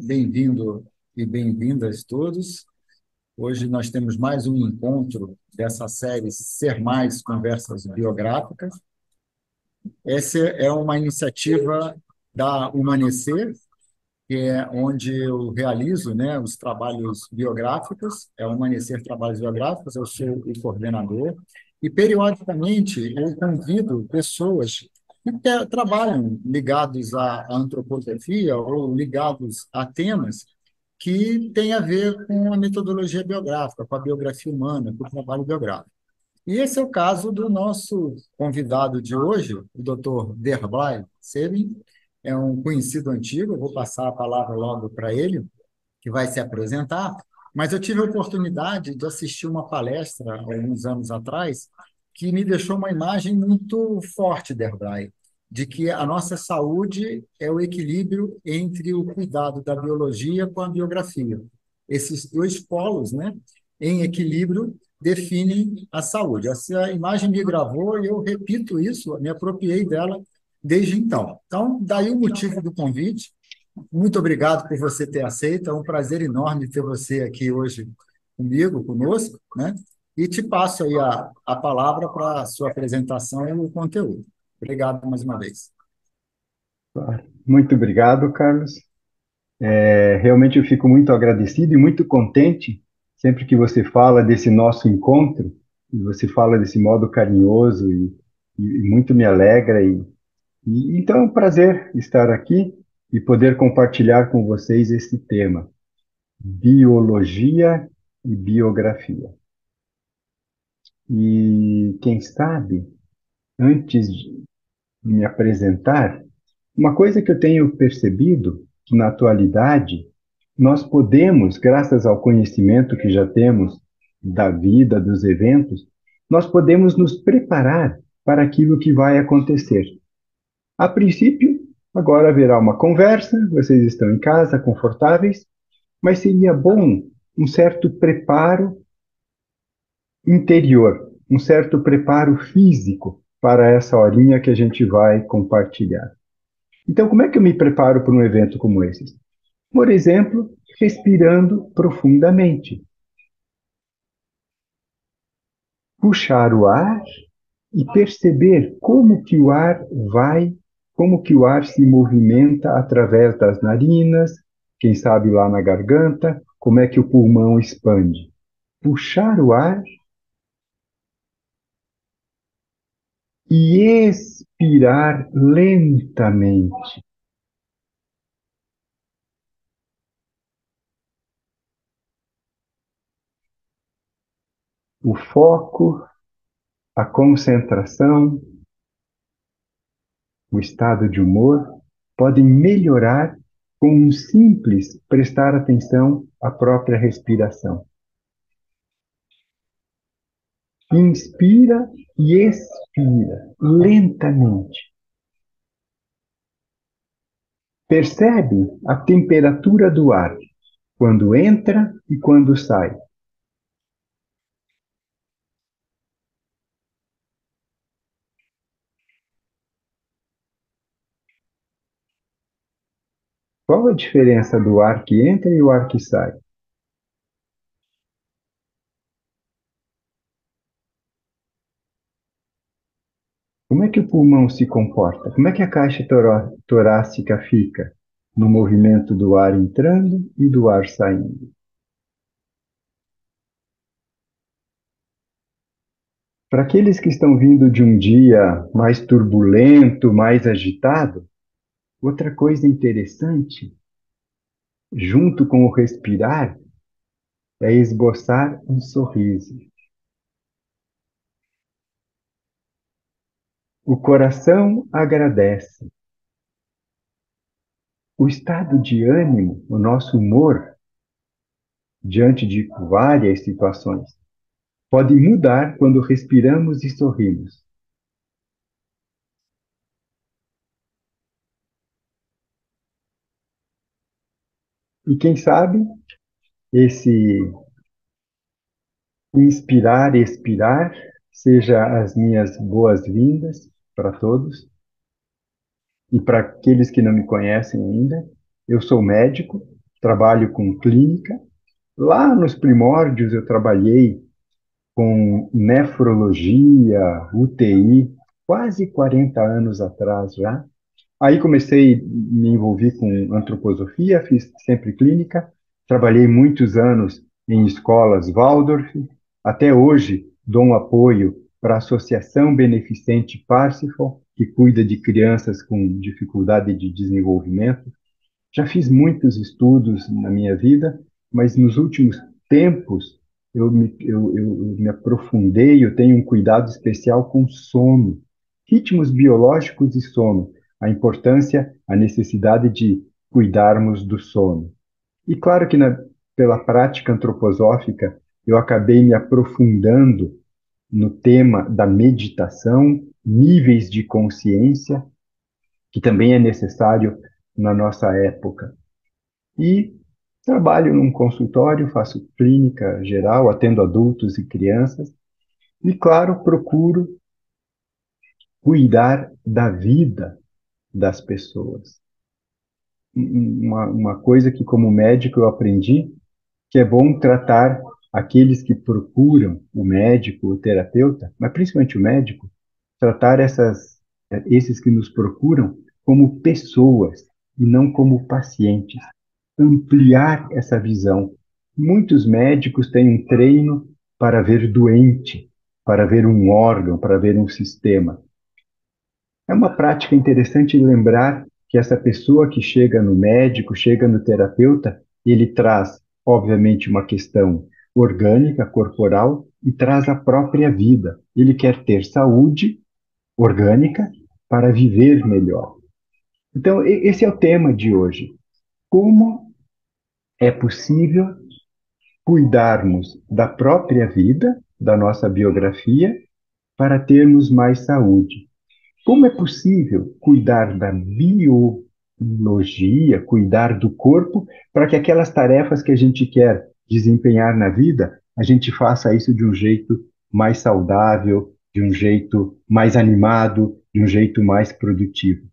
Bem-vindo e bem-vindas todos. Hoje nós temos mais um encontro dessa série Ser Mais Conversas Biográficas. Essa é uma iniciativa da Humanecer, que é onde eu realizo, né, os trabalhos biográficos, é o Humanecer Trabalhos Biográficos, eu sou o coordenador, e periodicamente eu convido pessoas que trabalham ligados à antropografia ou ligados a temas que têm a ver com a metodologia biográfica, com a biografia humana, com o trabalho biográfico. E esse é o caso do nosso convidado de hoje, o Dr. Derblay Sebin, é um conhecido antigo, eu vou passar a palavra logo para ele, que vai se apresentar, mas eu tive a oportunidade de assistir uma palestra há alguns anos atrás que me deixou uma imagem muito forte, Derblay, de que a nossa saúde é o equilíbrio entre o cuidado da biologia com a biografia. Esses dois polos, né, em equilíbrio, definem a saúde. Essa imagem me gravou e eu repito isso, me apropriei dela desde então. Então, daí o motivo do convite. Muito obrigado por você ter aceito. É um prazer enorme ter você aqui hoje comigo, conosco, né? E te passo aí a palavra para a sua apresentação e o conteúdo. Obrigado mais uma vez. Claro. Muito obrigado, Carlos. Realmente eu fico muito agradecido e muito contente sempre que você fala desse nosso encontro, e você fala desse modo carinhoso e muito me alegra. Então é um prazer estar aqui e poder compartilhar com vocês esse tema, biologia e biografia. E quem sabe, antes de me apresentar, uma coisa que eu tenho percebido que na atualidade nós podemos, graças ao conhecimento que já temos da vida, dos eventos, nós podemos nos preparar para aquilo que vai acontecer. A princípio, agora haverá uma conversa, vocês estão em casa, confortáveis, mas seria bom um certo preparo interior, um certo preparo físico para essa horinha que a gente vai compartilhar. Então, como é que eu me preparo para um evento como esse? Por exemplo, respirando profundamente. Puxar o ar e perceber como que o ar vai, como que o ar se movimenta através das narinas, quem sabe lá na garganta, como é que o pulmão expande. Puxar o ar e expirar lentamente. O foco, a concentração, o estado de humor podem melhorar com um simples prestar atenção à própria respiração. Inspira e expira lentamente. Percebe a temperatura do ar quando entra e quando sai. Qual a diferença do ar que entra e o ar que sai? Como é que o pulmão se comporta? Como é que a caixa torácica fica no movimento do ar entrando e do ar saindo? Para aqueles que estão vindo de um dia mais turbulento, mais agitado, outra coisa interessante, junto com o respirar, é esboçar um sorriso. O coração agradece. O estado de ânimo, o nosso humor, diante de várias situações, pode mudar quando respiramos e sorrimos. E quem sabe, esse inspirar e expirar seja as minhas boas-vindas para todos. E para aqueles que não me conhecem ainda, eu sou médico, trabalho com clínica. Lá nos primórdios eu trabalhei com nefrologia, UTI, quase 40 anos atrás já. Aí comecei a me envolver com antroposofia, fiz sempre clínica, trabalhei muitos anos em escolas Waldorf, até hoje dou um apoio para a Associação Beneficente Parsifal, que cuida de crianças com dificuldade de desenvolvimento. Já fiz muitos estudos na minha vida, mas nos últimos tempos eu me aprofundei, eu tenho um cuidado especial com sono, ritmos biológicos e sono, a importância, a necessidade de cuidarmos do sono. E claro que pela prática antroposófica eu acabei me aprofundando no tema da meditação, níveis de consciência, que também é necessário na nossa época. E trabalho num consultório, faço clínica geral, atendo adultos e crianças. E, claro, procuro cuidar da vida das pessoas. Uma coisa que, como médico, eu aprendi, que é bom tratar aqueles que procuram o médico, o terapeuta, mas principalmente o médico, tratar esses que nos procuram como pessoas e não como pacientes. Ampliar essa visão. Muitos médicos têm um treino para ver doente, para ver um órgão, para ver um sistema. É uma prática interessante lembrar que essa pessoa que chega no médico, chega no terapeuta, ele traz, obviamente, uma questão orgânica, corporal, e traz a própria vida. Ele quer ter saúde orgânica para viver melhor. Então, esse é o tema de hoje. Como é possível cuidarmos da própria vida, da nossa biografia, para termos mais saúde? Como é possível cuidar da biologia, cuidar do corpo, para que aquelas tarefas que a gente quer desempenhar na vida, a gente faça isso de um jeito mais saudável, de um jeito mais animado, de um jeito mais produtivo?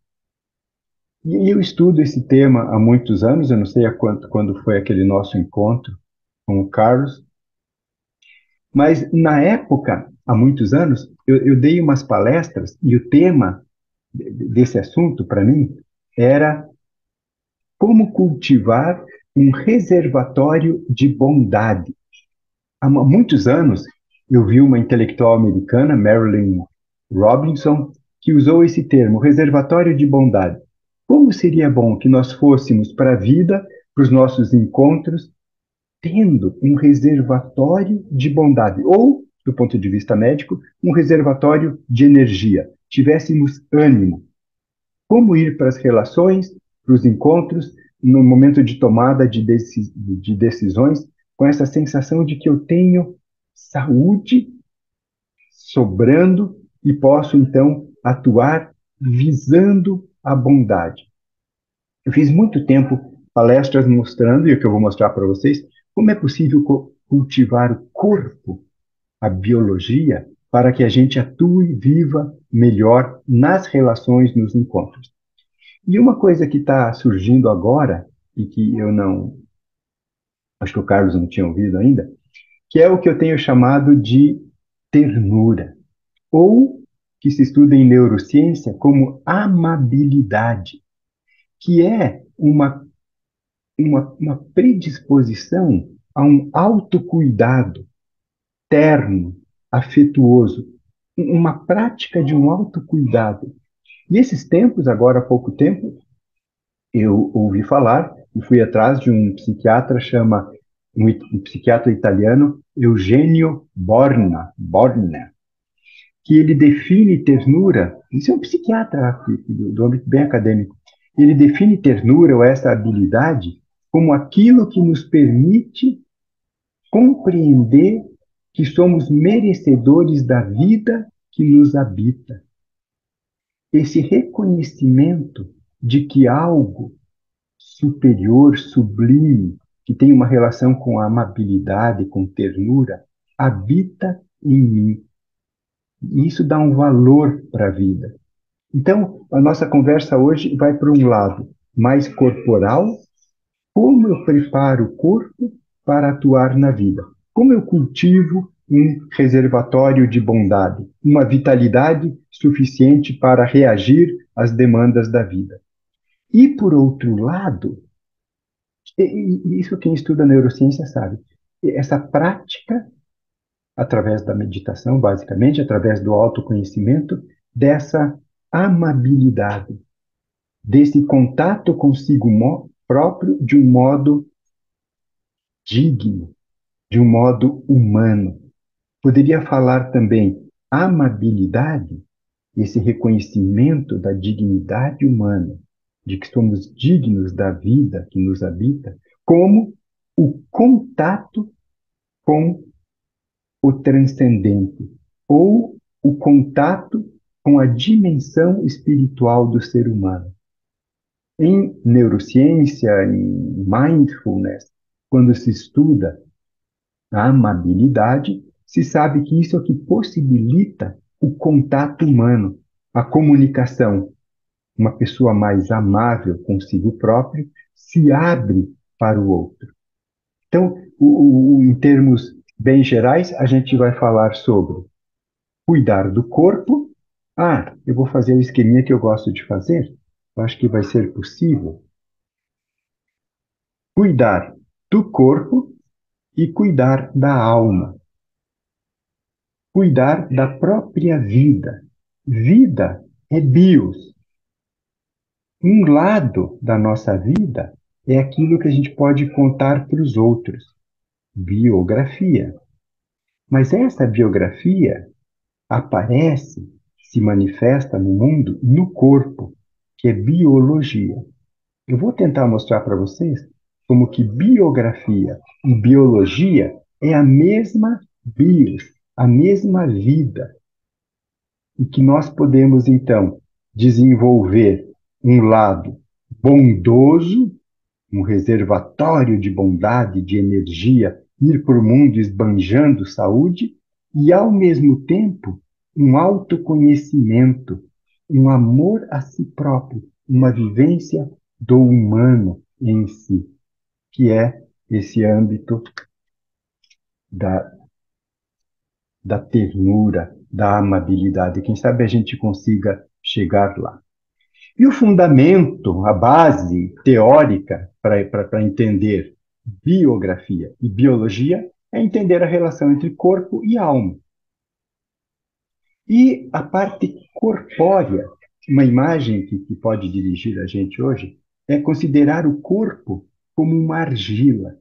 E eu estudo esse tema há muitos anos, eu não sei quando foi aquele nosso encontro com o Carlos, mas na época, há muitos anos, eu dei umas palestras e o tema desse assunto, para mim, era como cultivar um reservatório de bondade. Há muitos anos, eu vi uma intelectual americana, Marilyn Robinson, que usou esse termo, reservatório de bondade. Como seria bom que nós fôssemos para a vida, para os nossos encontros, tendo um reservatório de bondade, ou, do ponto de vista médico, um reservatório de energia, tivéssemos ânimo. Como ir para as relações, para os encontros, no momento de tomada de decisões, com essa sensação de que eu tenho saúde sobrando e posso, então, atuar visando a bondade. Eu fiz muito tempo palestras mostrando, e o que eu vou mostrar para vocês, como é possível cultivar o corpo, a biologia, para que a gente atue, viva melhor nas relações, nos encontros. E uma coisa que está surgindo agora, e que eu não, acho que o Carlos não tinha ouvido ainda, que é o que eu tenho chamado de ternura, ou que se estuda em neurociência como amabilidade, que é uma predisposição a um autocuidado terno, afetuoso, uma prática de um autocuidado. E esses tempos, agora há pouco tempo, eu ouvi falar e fui atrás de um psiquiatra, um psiquiatra italiano, Eugenio Borna, que ele define ternura, isso é um psiquiatra do âmbito bem acadêmico, ele define ternura ou essa habilidade como aquilo que nos permite compreender que somos merecedores da vida que nos habita. Esse reconhecimento de que algo superior, sublime, que tem uma relação com a amabilidade, com ternura, habita em mim. E isso dá um valor para a vida. Então, a nossa conversa hoje vai para um lado mais corporal, como eu preparo o corpo para atuar na vida, como eu cultivo um reservatório de bondade, uma vitalidade suficiente para reagir às demandas da vida. E, por outro lado, isso quem estuda neurociência sabe, essa prática, através da meditação, basicamente, através do autoconhecimento, dessa amabilidade, desse contato consigo próprio de um modo digno, de um modo humano. Poderia falar também amabilidade, esse reconhecimento da dignidade humana, de que somos dignos da vida que nos habita, como o contato com o transcendente, ou o contato com a dimensão espiritual do ser humano. Em neurociência, em mindfulness, quando se estuda a amabilidade, se sabe que isso é o que possibilita o contato humano, a comunicação. Uma pessoa mais amável consigo próprio se abre para o outro. Então, em termos bem gerais, a gente vai falar sobre cuidar do corpo. Ah, eu vou fazer o esqueminha que eu gosto de fazer. Eu acho que vai ser possível. Cuidar do corpo e cuidar da alma. Cuidar da própria vida. Vida é bios. Um lado da nossa vida é aquilo que a gente pode contar para os outros, biografia. Mas essa biografia aparece, se manifesta no mundo, no corpo, que é biologia. Eu vou tentar mostrar para vocês como que biografia e biologia é a mesma bios, a mesma vida, e que nós podemos, então, desenvolver um lado bondoso, um reservatório de bondade, de energia, ir por o mundo esbanjando saúde, e, ao mesmo tempo, um autoconhecimento, um amor a si próprio, uma vivência do humano em si, que é esse âmbito da, da ternura, da amabilidade. Quem sabe a gente consiga chegar lá. E o fundamento, a base teórica para entender biografia e biologia é entender a relação entre corpo e alma. E a parte corpórea, uma imagem que pode dirigir a gente hoje, é considerar o corpo como uma argila.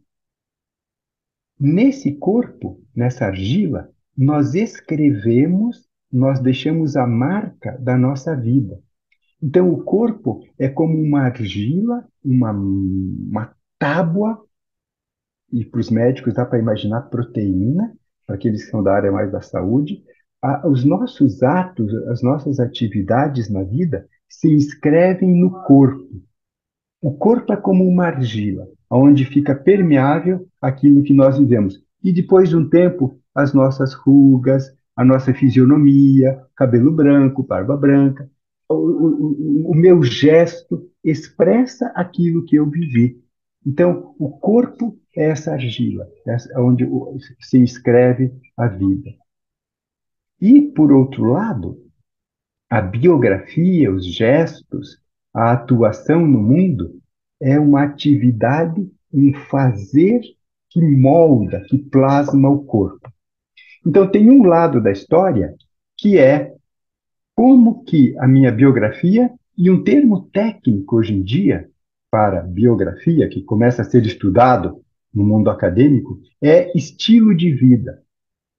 Nesse corpo, nessa argila, nós escrevemos, nós deixamos a marca da nossa vida. Então, o corpo é como uma argila, uma tábua, e para os médicos dá para imaginar proteína, para aqueles que são da área mais da saúde. Os nossos atos, as nossas atividades na vida se inscrevem no corpo. O corpo é como uma argila, onde fica permeável aquilo que nós vivemos. E depois de um tempo, as nossas rugas, a nossa fisionomia, cabelo branco, barba branca, o meu gesto expressa aquilo que eu vivi. Então, o corpo é essa argila, é onde se inscreve a vida. E, por outro lado, a biografia, os gestos, a atuação no mundo é uma atividade, um fazer que molda, que plasma o corpo. Então, tem um lado da história que é como que a minha biografia, e um termo técnico hoje em dia para biografia, que começa a ser estudado no mundo acadêmico, é estilo de vida.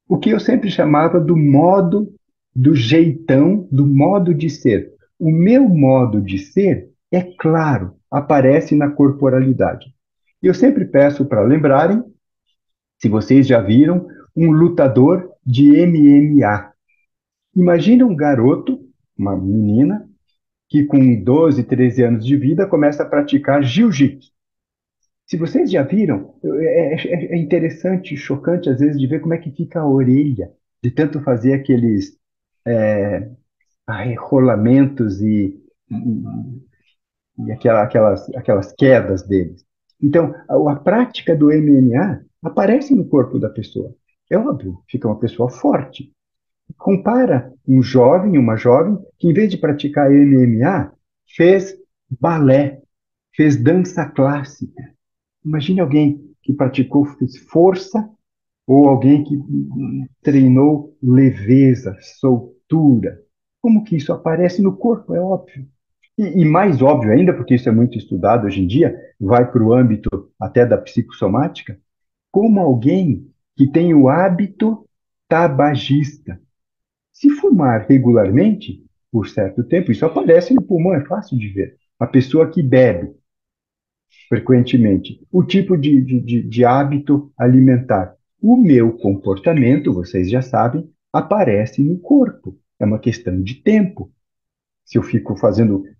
O que eu sempre chamava do modo, do jeitão, do modo de ser. O meu modo de ser, é claro, aparece na corporalidade. Eu sempre peço para lembrarem, se vocês já viram, um lutador de MMA. Imagina um garoto, uma menina, que com 12, 13 anos de vida começa a praticar jiu-jitsu. Se vocês já viram, é interessante, chocante às vezes de ver como é que fica a orelha, de tanto fazer aqueles arrolamentos e aquelas quedas deles. Então, a prática do MMA aparece no corpo da pessoa. É óbvio, fica uma pessoa forte. Compara um jovem, uma jovem, que em vez de praticar MMA, fez balé, fez dança clássica. Imagine alguém que praticou fez força ou alguém que treinou leveza, soltura. Como que isso aparece no corpo? É óbvio. E mais óbvio ainda, porque isso é muito estudado hoje em dia, vai para o âmbito até da psicossomática, como alguém que tem o hábito tabagista. Se fumar regularmente, por certo tempo, isso aparece no pulmão, é fácil de ver. A pessoa que bebe frequentemente, o tipo de hábito alimentar. O meu comportamento, vocês já sabem, aparece no corpo. É uma questão de tempo. Se eu fico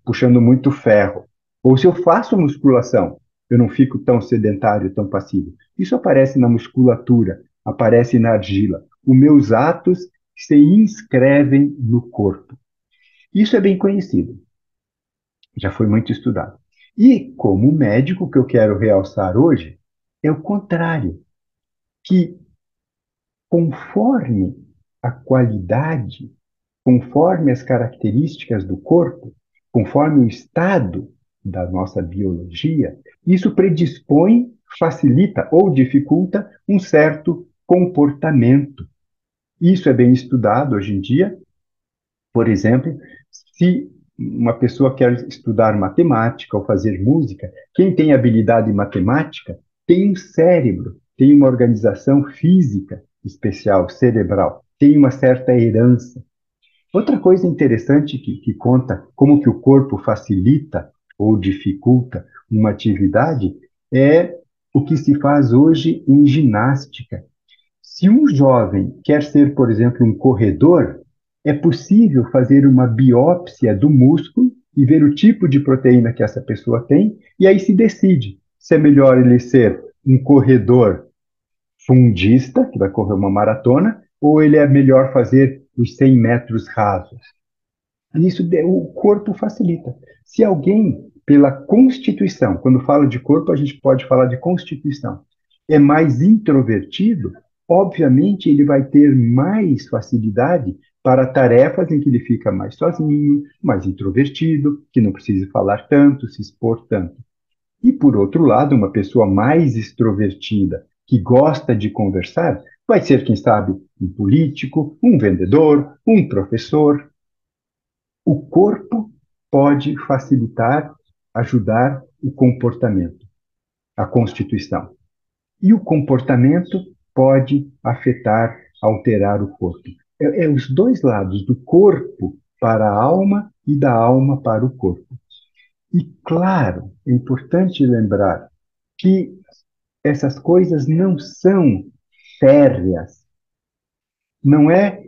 puxando muito ferro, ou se eu faço musculação, eu não fico tão sedentário, tão passivo. Isso aparece na musculatura, aparece na argila. Os meus atos se inscrevem no corpo. Isso é bem conhecido, já foi muito estudado. E, como médico, o que eu quero realçar hoje é o contrário, que conforme a qualidade, conforme as características do corpo, conforme o estado da nossa biologia, isso predispõe, facilita ou dificulta um certo comportamento. Isso é bem estudado hoje em dia. Por exemplo, se uma pessoa quer estudar matemática ou fazer música, quem tem habilidade em matemática tem um cérebro, tem uma organização física especial, cerebral, tem uma certa herança. Outra coisa interessante que conta como que o corpo facilita ou dificulta uma atividade é o que se faz hoje em ginástica. Se um jovem quer ser, por exemplo, um corredor, é possível fazer uma biópsia do músculo e ver o tipo de proteína que essa pessoa tem, e aí se decide se é melhor ele ser um corredor fundista, que vai correr uma maratona, ou ele é melhor fazer os 100 metros rasos. Isso o corpo facilita. Se alguém, pela constituição, quando fala de corpo, a gente pode falar de constituição, é mais introvertido, obviamente ele vai ter mais facilidade para tarefas em que ele fica mais sozinho, mais introvertido, que não precisa falar tanto, se expor tanto. E, por outro lado, uma pessoa mais extrovertida, que gosta de conversar, vai ser, quem sabe, um político, um vendedor, um professor. O corpo pode facilitar, ajudar o comportamento, a constituição. E o comportamento pode afetar, alterar o corpo. É os dois lados, do corpo para a alma e da alma para o corpo. E, claro, é importante lembrar que essas coisas não são férreas. Não é,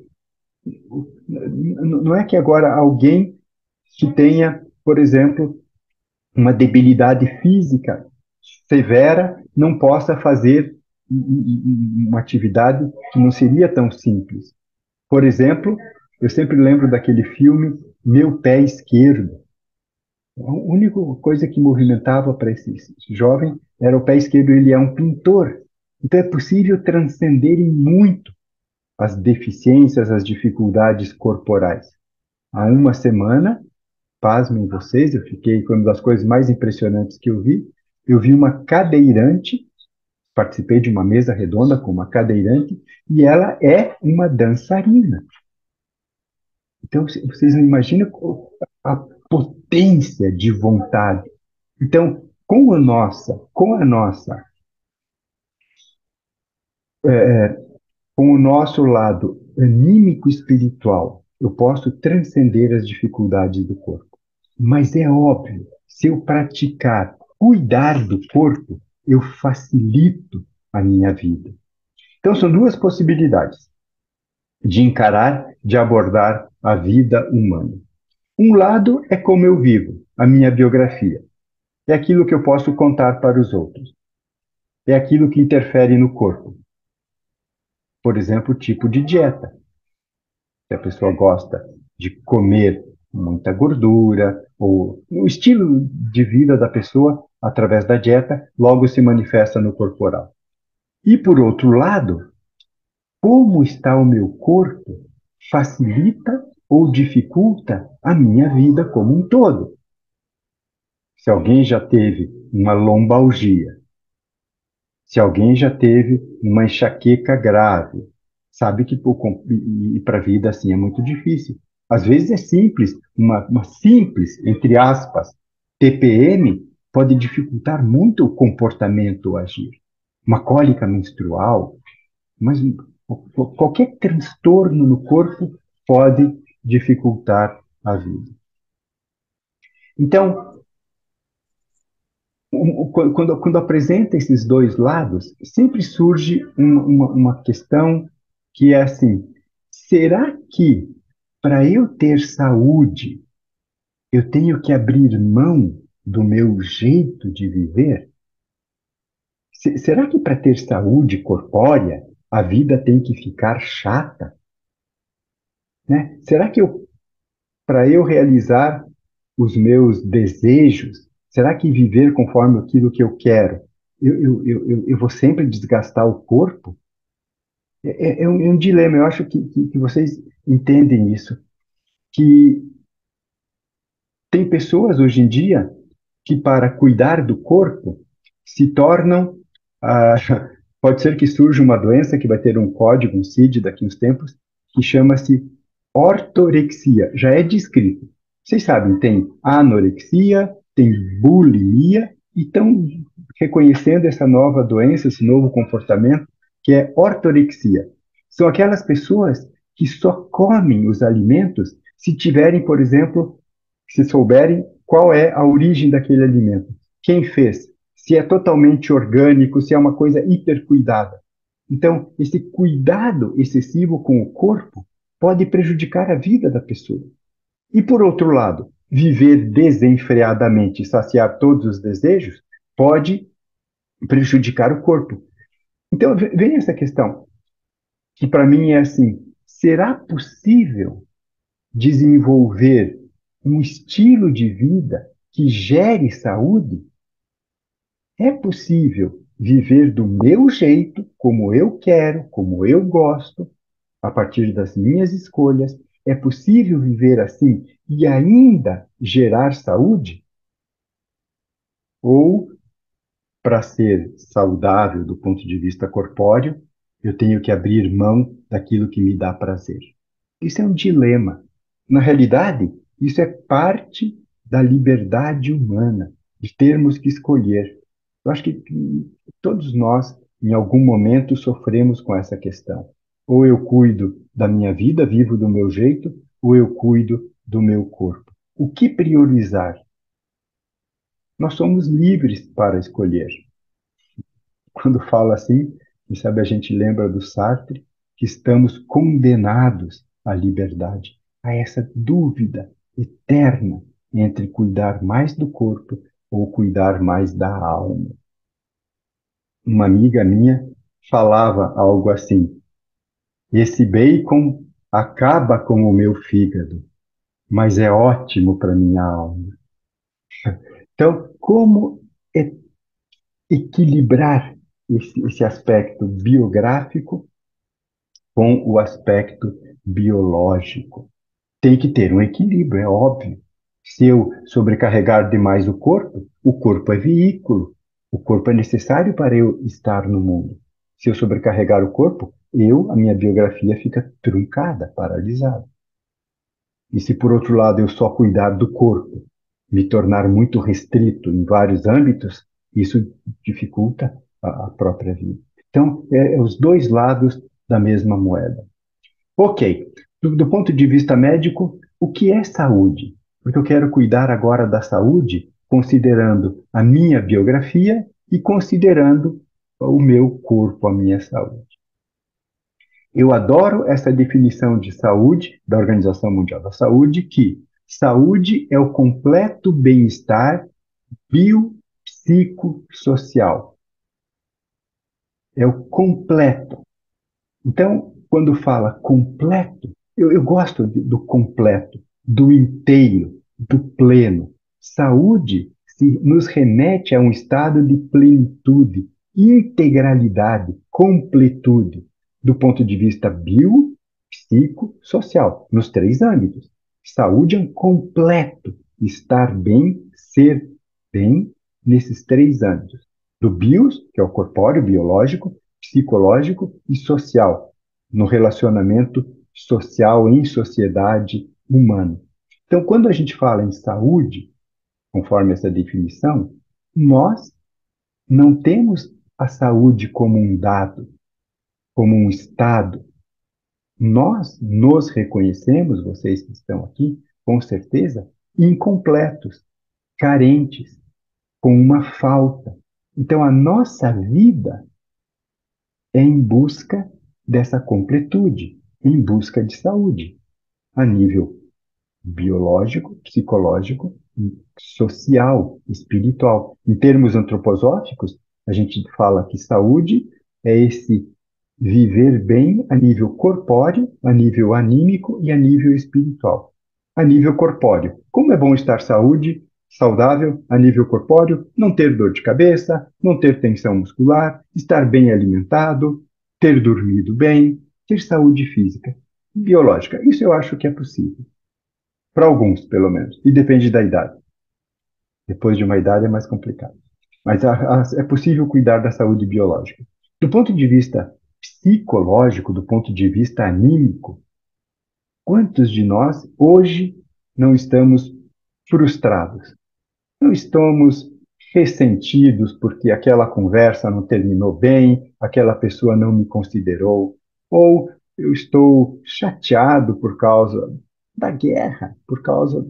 não é que agora alguém que tenha, por exemplo, uma debilidade física severa não possa fazer uma atividade que não seria tão simples. Por exemplo, eu sempre lembro daquele filme Meu Pé Esquerdo. A única coisa que movimentava para esse jovem era o pé esquerdo. Ele é um pintor. Então é possível transcender em muito as deficiências, as dificuldades corporais. Há uma semana, pasmem vocês, foi uma das coisas mais impressionantes que eu vi uma cadeirante, participei de uma mesa redonda com uma cadeirante, e ela é uma dançarina. Então, vocês não imaginam a potência de vontade. Então, com o nosso lado anímico espiritual, eu posso transcender as dificuldades do corpo. Mas é óbvio, se eu praticar, cuidar do corpo, eu facilito a minha vida. Então, são duas possibilidades de encarar, de abordar a vida humana. Um lado é como eu vivo, a minha biografia. É aquilo que eu posso contar para os outros. É aquilo que interfere no corpo. Por exemplo, o tipo de dieta. Se a pessoa gosta de comer muita gordura, ou o estilo de vida da pessoa, através da dieta, logo se manifesta no corporal. E, por outro lado, como está o meu corpo facilita ou dificulta a minha vida como um todo. Se alguém já teve uma lombalgia, se alguém já teve uma enxaqueca grave, sabe que ir para a vida assim é muito difícil. Às vezes é simples, uma simples, entre aspas, TPM pode dificultar muito o comportamento, o agir. Uma cólica menstrual, mas qualquer transtorno no corpo pode dificultar a vida. Então, quando apresenta esses dois lados, sempre surge uma questão que é assim: será que para eu ter saúde, eu tenho que abrir mão do meu jeito de viver? Será que para ter saúde corpórea, a vida tem que ficar chata? Né? Será que para eu realizar os meus desejos, será que viver conforme aquilo que eu quero, eu vou sempre desgastar o corpo? É um dilema, eu acho que vocês entendem isso, que tem pessoas hoje em dia que para cuidar do corpo se tornam, ah, pode ser que surja uma doença que vai ter um código, um CID daqui uns tempos, que chama-se ortorexia, já é descrito. Vocês sabem, tem anorexia, tem bulimia, e estão reconhecendo essa nova doença, esse novo comportamento, que é ortorexia. São aquelas pessoas que só comem os alimentos se tiverem, por exemplo, se souberem qual é a origem daquele alimento, quem fez, se é totalmente orgânico, se é uma coisa hiper cuidada. Então, esse cuidado excessivo com o corpo pode prejudicar a vida da pessoa. E, por outro lado, viver desenfreadamente e saciar todos os desejos pode prejudicar o corpo. Então, vem essa questão, que para mim é assim: será possível desenvolver um estilo de vida que gere saúde? É possível viver do meu jeito, como eu quero, como eu gosto, a partir das minhas escolhas? É possível viver assim e ainda gerar saúde? Ou, para ser saudável do ponto de vista corpóreo, eu tenho que abrir mão daquilo que me dá prazer? Isso é um dilema. Na realidade, isso é parte da liberdade humana, de termos que escolher. Eu acho que todos nós, em algum momento, sofremos com essa questão. Ou eu cuido da minha vida, vivo do meu jeito, ou eu cuido do meu corpo. O que priorizar? Nós somos livres para escolher. Quando fala assim, quem sabe a gente lembra do Sartre, que estamos condenados à liberdade, a essa dúvida eterna entre cuidar mais do corpo ou cuidar mais da alma. Uma amiga minha falava algo assim: esse bacon acaba com o meu fígado, mas é ótimo para minha alma. Então, como equilibrar esse aspecto biográfico com o aspecto biológico? Tem que ter um equilíbrio, é óbvio. Se eu sobrecarregar demais o corpo é veículo, o corpo é necessário para eu estar no mundo. Se eu sobrecarregar o corpo, a minha biografia fica truncada, paralisada. E se por outro lado eu só cuidar do corpo, me tornar muito restrito em vários âmbitos, isso dificulta a própria vida. Então, é os dois lados da mesma moeda. Ok, do ponto de vista médico, o que é saúde? Porque eu quero cuidar agora da saúde considerando a minha biografia e considerando o meu corpo, a minha saúde. Eu adoro essa definição de saúde da Organização Mundial da Saúde, que saúde é o completo bem-estar biopsicossocial. É o completo. Então, quando fala completo, eu gosto do completo. do inteiro, do pleno. Saúde nos remete a um estado de plenitude, integralidade, completude, do ponto de vista bio, psico, social, nos três âmbitos. Saúde é um completo estar bem, ser bem nesses três âmbitos. Do bios, que é o corpóreo, biológico, psicológico e social, no relacionamento social em sociedade humana. Então, quando a gente fala em saúde, conforme essa definição, nós não temos a saúde como um dado, como um estado. Nós nos reconhecemos, vocês que estão aqui, com certeza, incompletos, carentes, com uma falta. Então, a nossa vida é em busca dessa completude, em busca de saúde, a nível biológico, psicológico, social, espiritual. Em termos antroposóficos, a gente fala que saúde é esse viver bem a nível corpóreo, a nível anímico e a nível espiritual. A nível corpóreo, como é bom estar saudável a nível corpóreo, não ter dor de cabeça, não ter tensão muscular, estar bem alimentado, ter dormido bem, ter saúde física, biológica. Isso eu acho que é possível. Para alguns, pelo menos. E depende da idade. Depois de uma idade é mais complicado. Mas é possível cuidar da saúde biológica. Do ponto de vista psicológico, do ponto de vista anímico, quantos de nós hoje não estamos frustrados? Não estamos ressentidos porque aquela conversa não terminou bem, aquela pessoa não me considerou, ou eu estou chateado por causa da guerra, por causa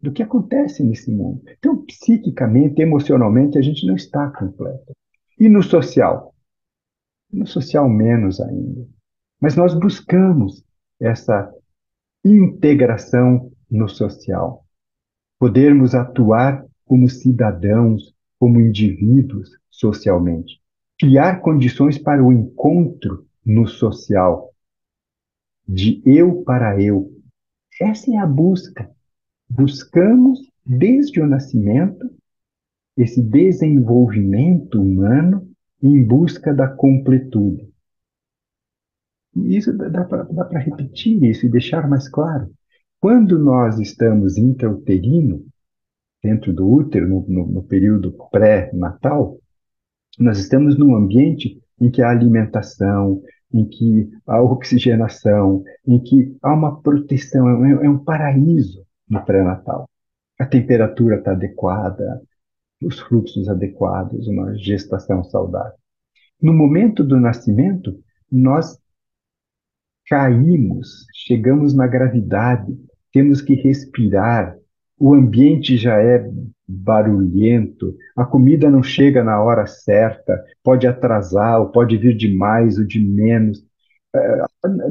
do que acontece nesse mundo. Então, psiquicamente, emocionalmente, a gente não está completo. E no social? No social, menos ainda. Mas nós buscamos essa integração no social, podermos atuar como cidadãos, como indivíduos socialmente, criar condições para o encontro no social, de eu para eu. Essa é a busca. Buscamos, desde o nascimento, esse desenvolvimento humano em busca da completude. E isso dá para repetir isso e deixar mais claro. Quando nós estamos intrauterino, dentro do útero, no período pré-natal, nós estamos num ambiente em que a alimentação, em que a oxigenação, em que há uma proteção, é um paraíso no pré-natal. A temperatura está adequada, os fluxos adequados, uma gestação saudável. No momento do nascimento, nós caímos, chegamos na gravidade, temos que respirar, o ambiente já é barulhento, a comida não chega na hora certa, pode atrasar, ou pode vir de mais ou de menos.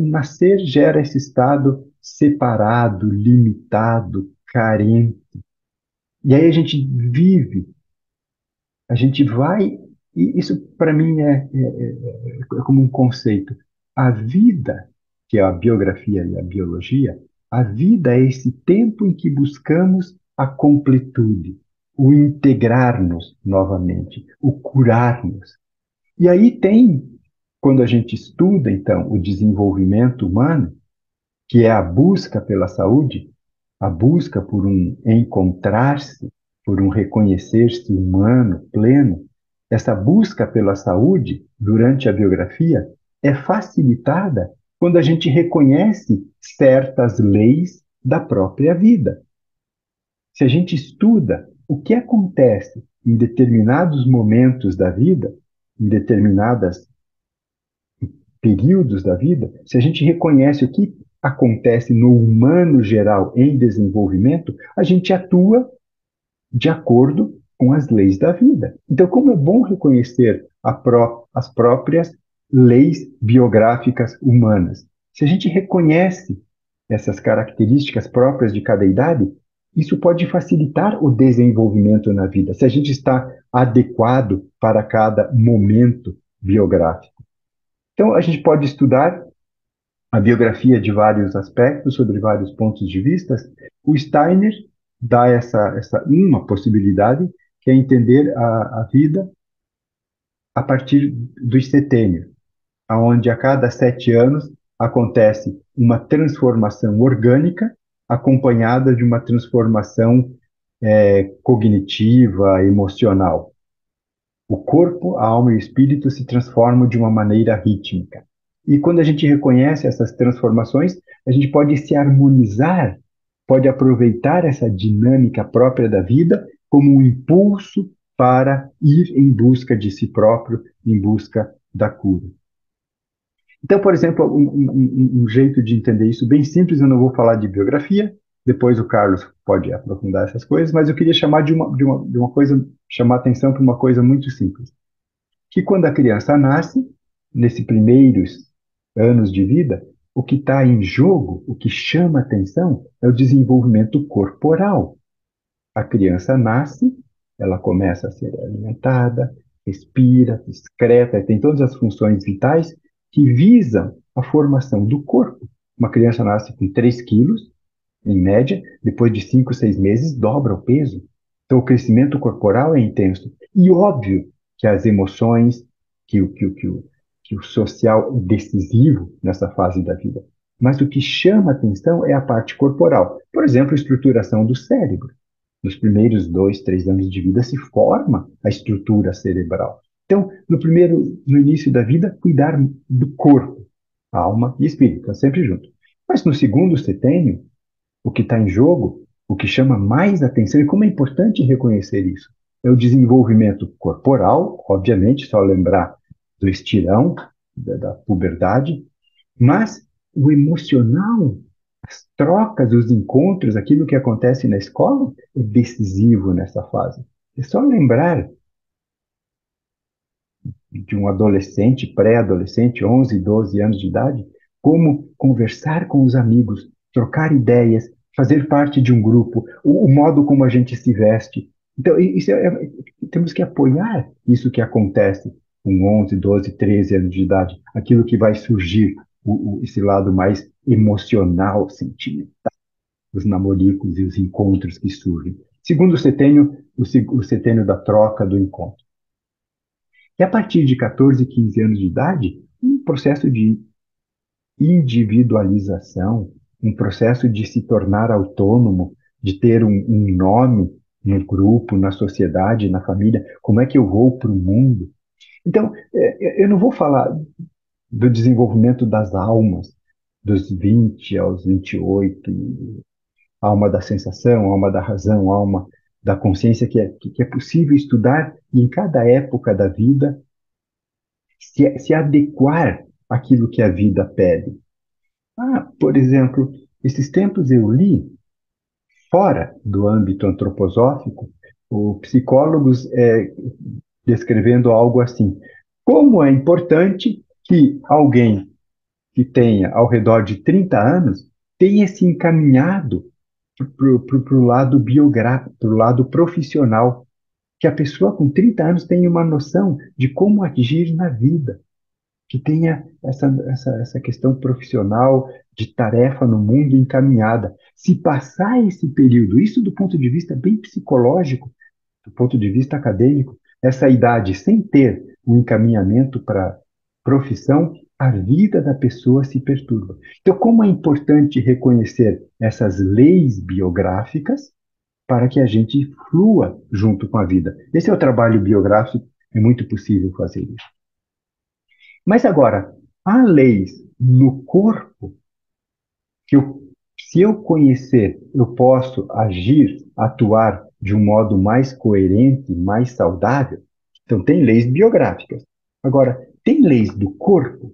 Nascer gera esse estado separado, limitado, carente. E aí a gente vive, a gente vai, e isso para mim é como um conceito. A vida, que é a biografia e a biologia, a vida é esse tempo em que buscamos a completude, o integrar-nos novamente, o curar-nos. E aí tem, quando a gente estuda, então, o desenvolvimento humano, que é a busca pela saúde, a busca por um encontrar-se, por um reconhecer-se humano pleno, essa busca pela saúde durante a biografia é facilitada quando a gente reconhece certas leis da própria vida. Se a gente estuda o que acontece em determinados momentos da vida, em determinados períodos da vida, se a gente reconhece o que acontece no humano geral em desenvolvimento, a gente atua de acordo com as leis da vida. Então, como é bom reconhecer as próprias leis biográficas humanas. Se a gente reconhece essas características próprias de cada idade, isso pode facilitar o desenvolvimento na vida, se a gente está adequado para cada momento biográfico. Então, a gente pode estudar a biografia de vários aspectos, sobre vários pontos de vista, o Steiner dá essa uma possibilidade, que é entender a vida a partir dos setênios, onde a cada 7 anos acontece uma transformação orgânica acompanhada de uma transformação cognitiva, emocional. O corpo, a alma e o espírito se transformam de uma maneira rítmica. E quando a gente reconhece essas transformações, a gente pode se harmonizar, pode aproveitar essa dinâmica própria da vida como um impulso para ir em busca de si próprio, em busca da cura. Então, por exemplo, um jeito de entender isso bem simples, eu não vou falar de biografia, depois o Carlos pode aprofundar essas coisas, mas eu queria chamar de uma coisa, chamar atenção para uma coisa muito simples. Que quando a criança nasce, nesses primeiros anos de vida, o que está em jogo, o que chama atenção, é o desenvolvimento corporal. A criança nasce, ela começa a ser alimentada, respira, excreta, tem todas as funções vitais que visam a formação do corpo. Uma criança nasce com 3 quilos, em média, depois de 5, 6 meses, dobra o peso. Então, o crescimento corporal é intenso. E óbvio que as emoções, que o social é decisivo nessa fase da vida. Mas o que chama atenção é a parte corporal. Por exemplo, a estruturação do cérebro. Nos primeiros 2, 3 anos de vida se forma a estrutura cerebral. Então, no início da vida, cuidar do corpo, alma e espírito, sempre junto. Mas no segundo setênio, o que está em jogo, o que chama mais atenção, e como é importante reconhecer isso, é o desenvolvimento corporal, obviamente, só lembrar do estirão, da puberdade, mas o emocional, as trocas, os encontros, aquilo que acontece na escola, é decisivo nessa fase. É só lembrar de um adolescente, pré-adolescente, 11, 12 anos de idade, como conversar com os amigos, trocar ideias, fazer parte de um grupo, o modo como a gente se veste. Então, temos que apoiar isso que acontece com 11, 12, 13 anos de idade, aquilo que vai surgir, esse lado mais emocional, sentimental, os namoricos e os encontros que surgem. Segundo setênio, o setênio da troca, do encontro. E a partir de 14, 15 anos de idade, um processo de individualização, um processo de se tornar autônomo, de ter um nome no grupo, na sociedade, na família, como é que eu vou para o mundo. Então, eu não vou falar do desenvolvimento das almas, dos 20 aos 28, alma da sensação, alma da razão, alma da consciência, que é possível estudar e em cada época da vida se adequar àquilo que a vida pede. Por exemplo, esses tempos eu li, fora do âmbito antroposófico, os psicólogos descrevendo algo assim: como é importante que alguém que tenha ao redor de 30 anos tenha se encaminhado para o lado biográfico, para o lado profissional, que a pessoa com 30 anos tenha uma noção de como agir na vida, que tenha essa questão profissional de tarefa no mundo encaminhada. Se passar esse período, isso do ponto de vista bem psicológico, do ponto de vista acadêmico, essa idade sem ter um encaminhamento para profissão, a vida da pessoa se perturba. Então, como é importante reconhecer essas leis biográficas para que a gente flua junto com a vida. Esse é o trabalho biográfico, é muito possível fazer isso. Mas agora, há leis no corpo que se eu conhecer, eu posso agir, atuar de um modo mais coerente, mais saudável. Então, tem leis biográficas. Agora, tem leis do corpo.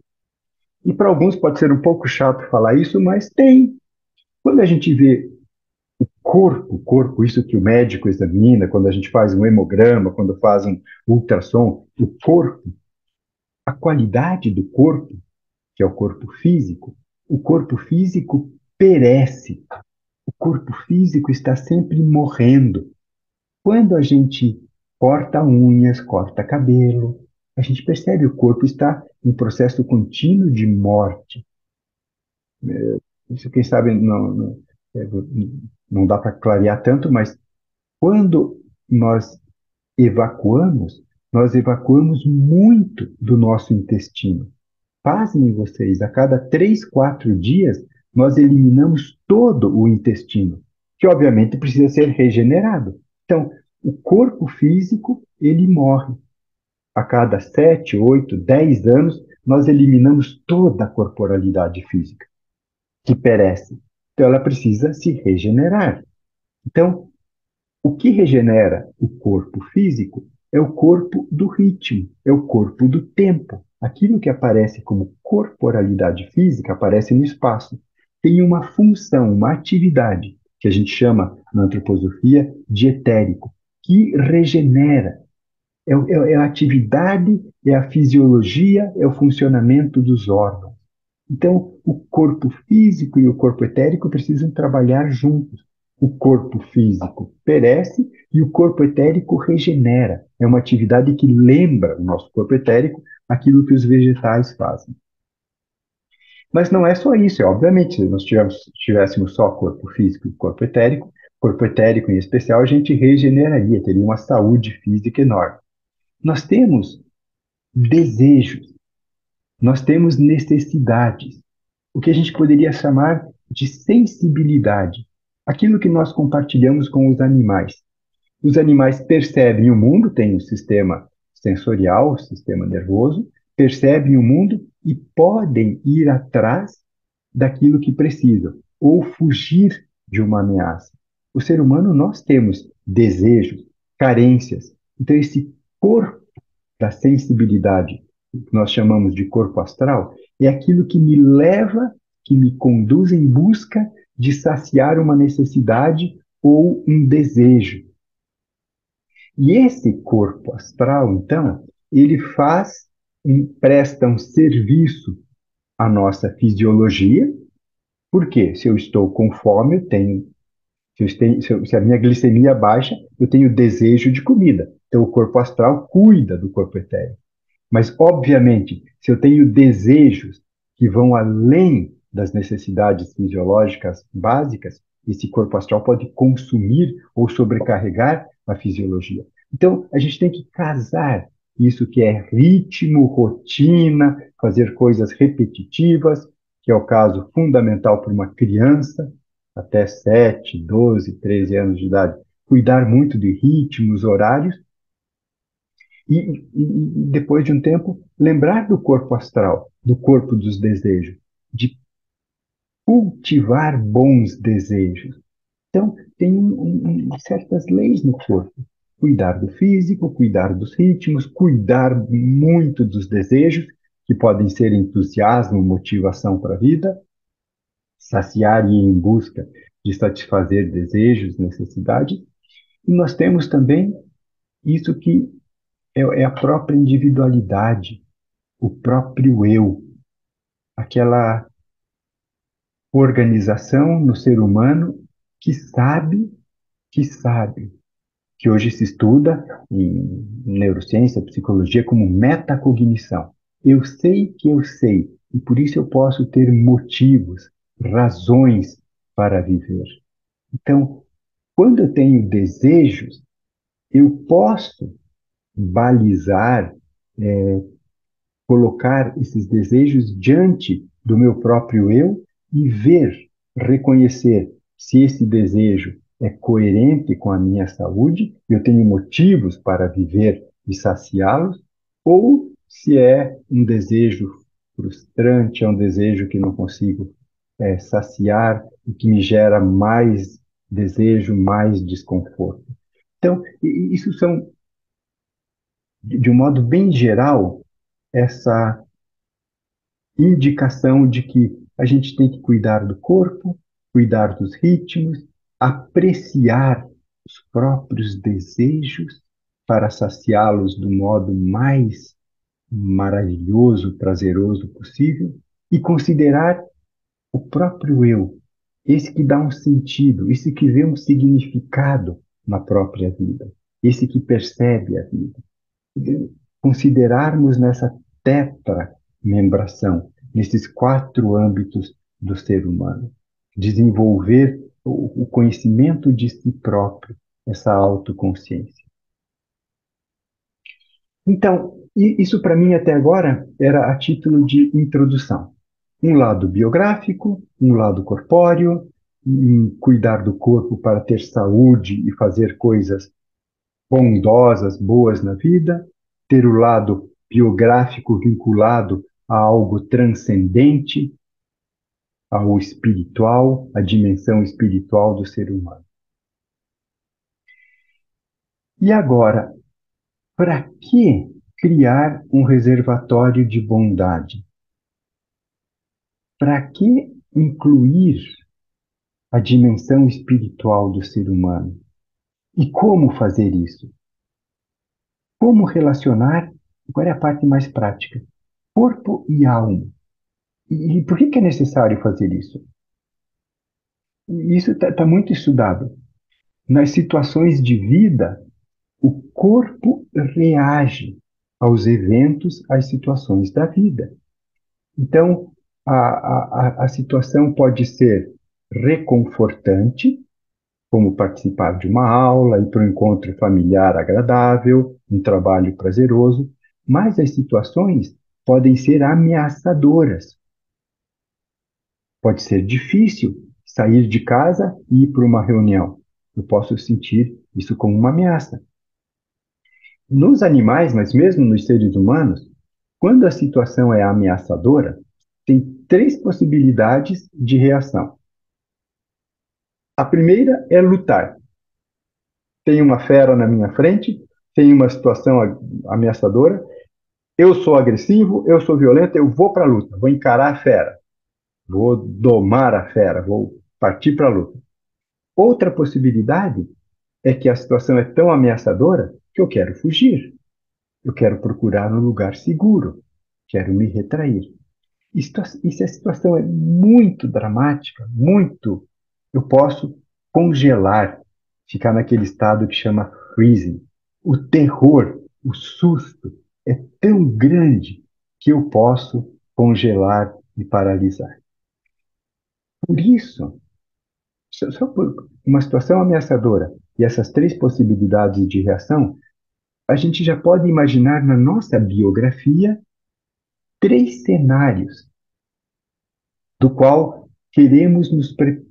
E para alguns pode ser um pouco chato falar isso, mas tem. Quando a gente vê corpo, isso que o médico examina, quando a gente faz um hemograma, quando faz um ultrassom, o corpo, a qualidade do corpo, que é o corpo físico perece. O corpo físico está sempre morrendo. Quando a gente corta unhas, corta cabelo, a gente percebe que o corpo está em processo contínuo de morte. Isso, quem sabe, é, não dá para clarear tanto, mas quando nós evacuamos, nós evacuamos muito do nosso intestino. Pasmem vocês, a cada 3, 4 dias, nós eliminamos todo o intestino, que obviamente precisa ser regenerado. Então, o corpo físico, ele morre. A cada 7, 8, 10 anos, nós eliminamos toda a corporalidade física, que perece. Então, ela precisa se regenerar. Então, o que regenera o corpo físico é o corpo do ritmo, é o corpo do tempo. Aquilo que aparece como corporalidade física aparece no espaço. Tem uma função, uma atividade, que a gente chama na antroposofia de etérico, que regenera. É a atividade, é a fisiologia, é o funcionamento dos órgãos. Então, o corpo físico e o corpo etérico precisam trabalhar juntos. O corpo físico perece e o corpo etérico regenera. É uma atividade que lembra o nosso corpo etérico aquilo que os vegetais fazem. Mas não é só isso, obviamente, se nós tivéssemos só corpo físico e corpo etérico em especial, a gente regeneraria, teria uma saúde física enorme. Nós temos desejos, nós temos necessidades, o que a gente poderia chamar de sensibilidade, aquilo que nós compartilhamos com os animais. Os animais percebem o mundo, têm um sistema sensorial, um sistema nervoso, percebem o mundo e podem ir atrás daquilo que precisam, ou fugir de uma ameaça. O ser humano, nós temos desejos, carências. Então, esse corpo da sensibilidade, que nós chamamos de corpo astral, é aquilo que me leva, que me conduz em busca de saciar uma necessidade ou um desejo. E esse corpo astral, então, ele presta um serviço à nossa fisiologia, porque se eu estou com fome, eu tenho, se a minha glicemia baixa, eu tenho desejo de comida. Então, o corpo astral cuida do corpo etéreo. Mas, obviamente, se eu tenho desejos que vão além das necessidades fisiológicas básicas, esse corpo astral pode consumir ou sobrecarregar a fisiologia. Então, a gente tem que casar isso que é ritmo, rotina, fazer coisas repetitivas, que é o caso fundamental para uma criança, até 7, 12, 13 anos de idade, cuidar muito de ritmos, horários, e depois de um tempo, lembrar do corpo astral, do corpo dos desejos, de cultivar bons desejos. Então, tem certas leis no corpo. Cuidar do físico, cuidar dos ritmos, cuidar muito dos desejos, que podem ser entusiasmo, motivação para a vida, saciar e ir em busca de satisfazer desejos, necessidades. E nós temos também isso que é a própria individualidade, o próprio eu, aquela organização no ser humano que sabe, que hoje se estuda em neurociência, psicologia, como metacognição. Eu sei que eu sei, e por isso eu posso ter motivos, razões para viver. Então, quando eu tenho desejos, eu posso balizar, colocar esses desejos diante do meu próprio eu e ver, reconhecer se esse desejo é coerente com a minha saúde, eu tenho motivos para viver e saciá-los, ou se é um desejo frustrante, é um desejo que não consigo saciar e que me gera mais desejo, mais desconforto. Então, isso são, de um modo bem geral, essa indicação de que a gente tem que cuidar do corpo, cuidar dos ritmos, apreciar os próprios desejos para saciá-los do modo mais maravilhoso, prazeroso possível e considerar o próprio eu, esse que dá um sentido, esse que vê um significado na própria vida, esse que percebe a vida considerarmos nessa tetra membração, nesses 4 âmbitos do ser humano, desenvolver o conhecimento de si próprio, essa autoconsciência. Então, isso para mim até agora era a título de introdução. Um lado biográfico, um lado corpóreo, cuidar do corpo para ter saúde e fazer coisas bondosas, boas na vida, ter o lado biográfico vinculado a algo transcendente, ao espiritual, à dimensão espiritual do ser humano. E agora, para que criar um reservatório de bondade? Para que incluir a dimensão espiritual do ser humano? E como fazer isso? Como relacionar? Agora é a parte mais prática. Corpo e alma. E por que é necessário fazer isso? Isso está muito estudado. Nas situações de vida, o corpo reage aos eventos, às situações da vida. Então, a situação pode ser reconfortante, como participar de uma aula, ir para um encontro familiar agradável, um trabalho prazeroso, mas as situações podem ser ameaçadoras. Pode ser difícil sair de casa e ir para uma reunião. Eu posso sentir isso como uma ameaça. Nos animais, mas mesmo nos seres humanos, quando a situação é ameaçadora, tem três possibilidades de reação. A primeira é lutar. Tem uma fera na minha frente, tem uma situação ameaçadora, eu sou agressivo, eu sou violento, eu vou para a luta, vou encarar a fera, vou domar a fera, vou partir para a luta. Outra possibilidade é que a situação é tão ameaçadora que eu quero fugir, eu quero procurar um lugar seguro, quero me retrair. E se a situação é muito dramática, eu posso congelar, ficar naquele estado que chama freezing. O terror, o susto é tão grande que eu posso congelar e paralisar. Por isso, só por uma situação ameaçadora e essas três possibilidades de reação, a gente já pode imaginar na nossa biografia três cenários do qual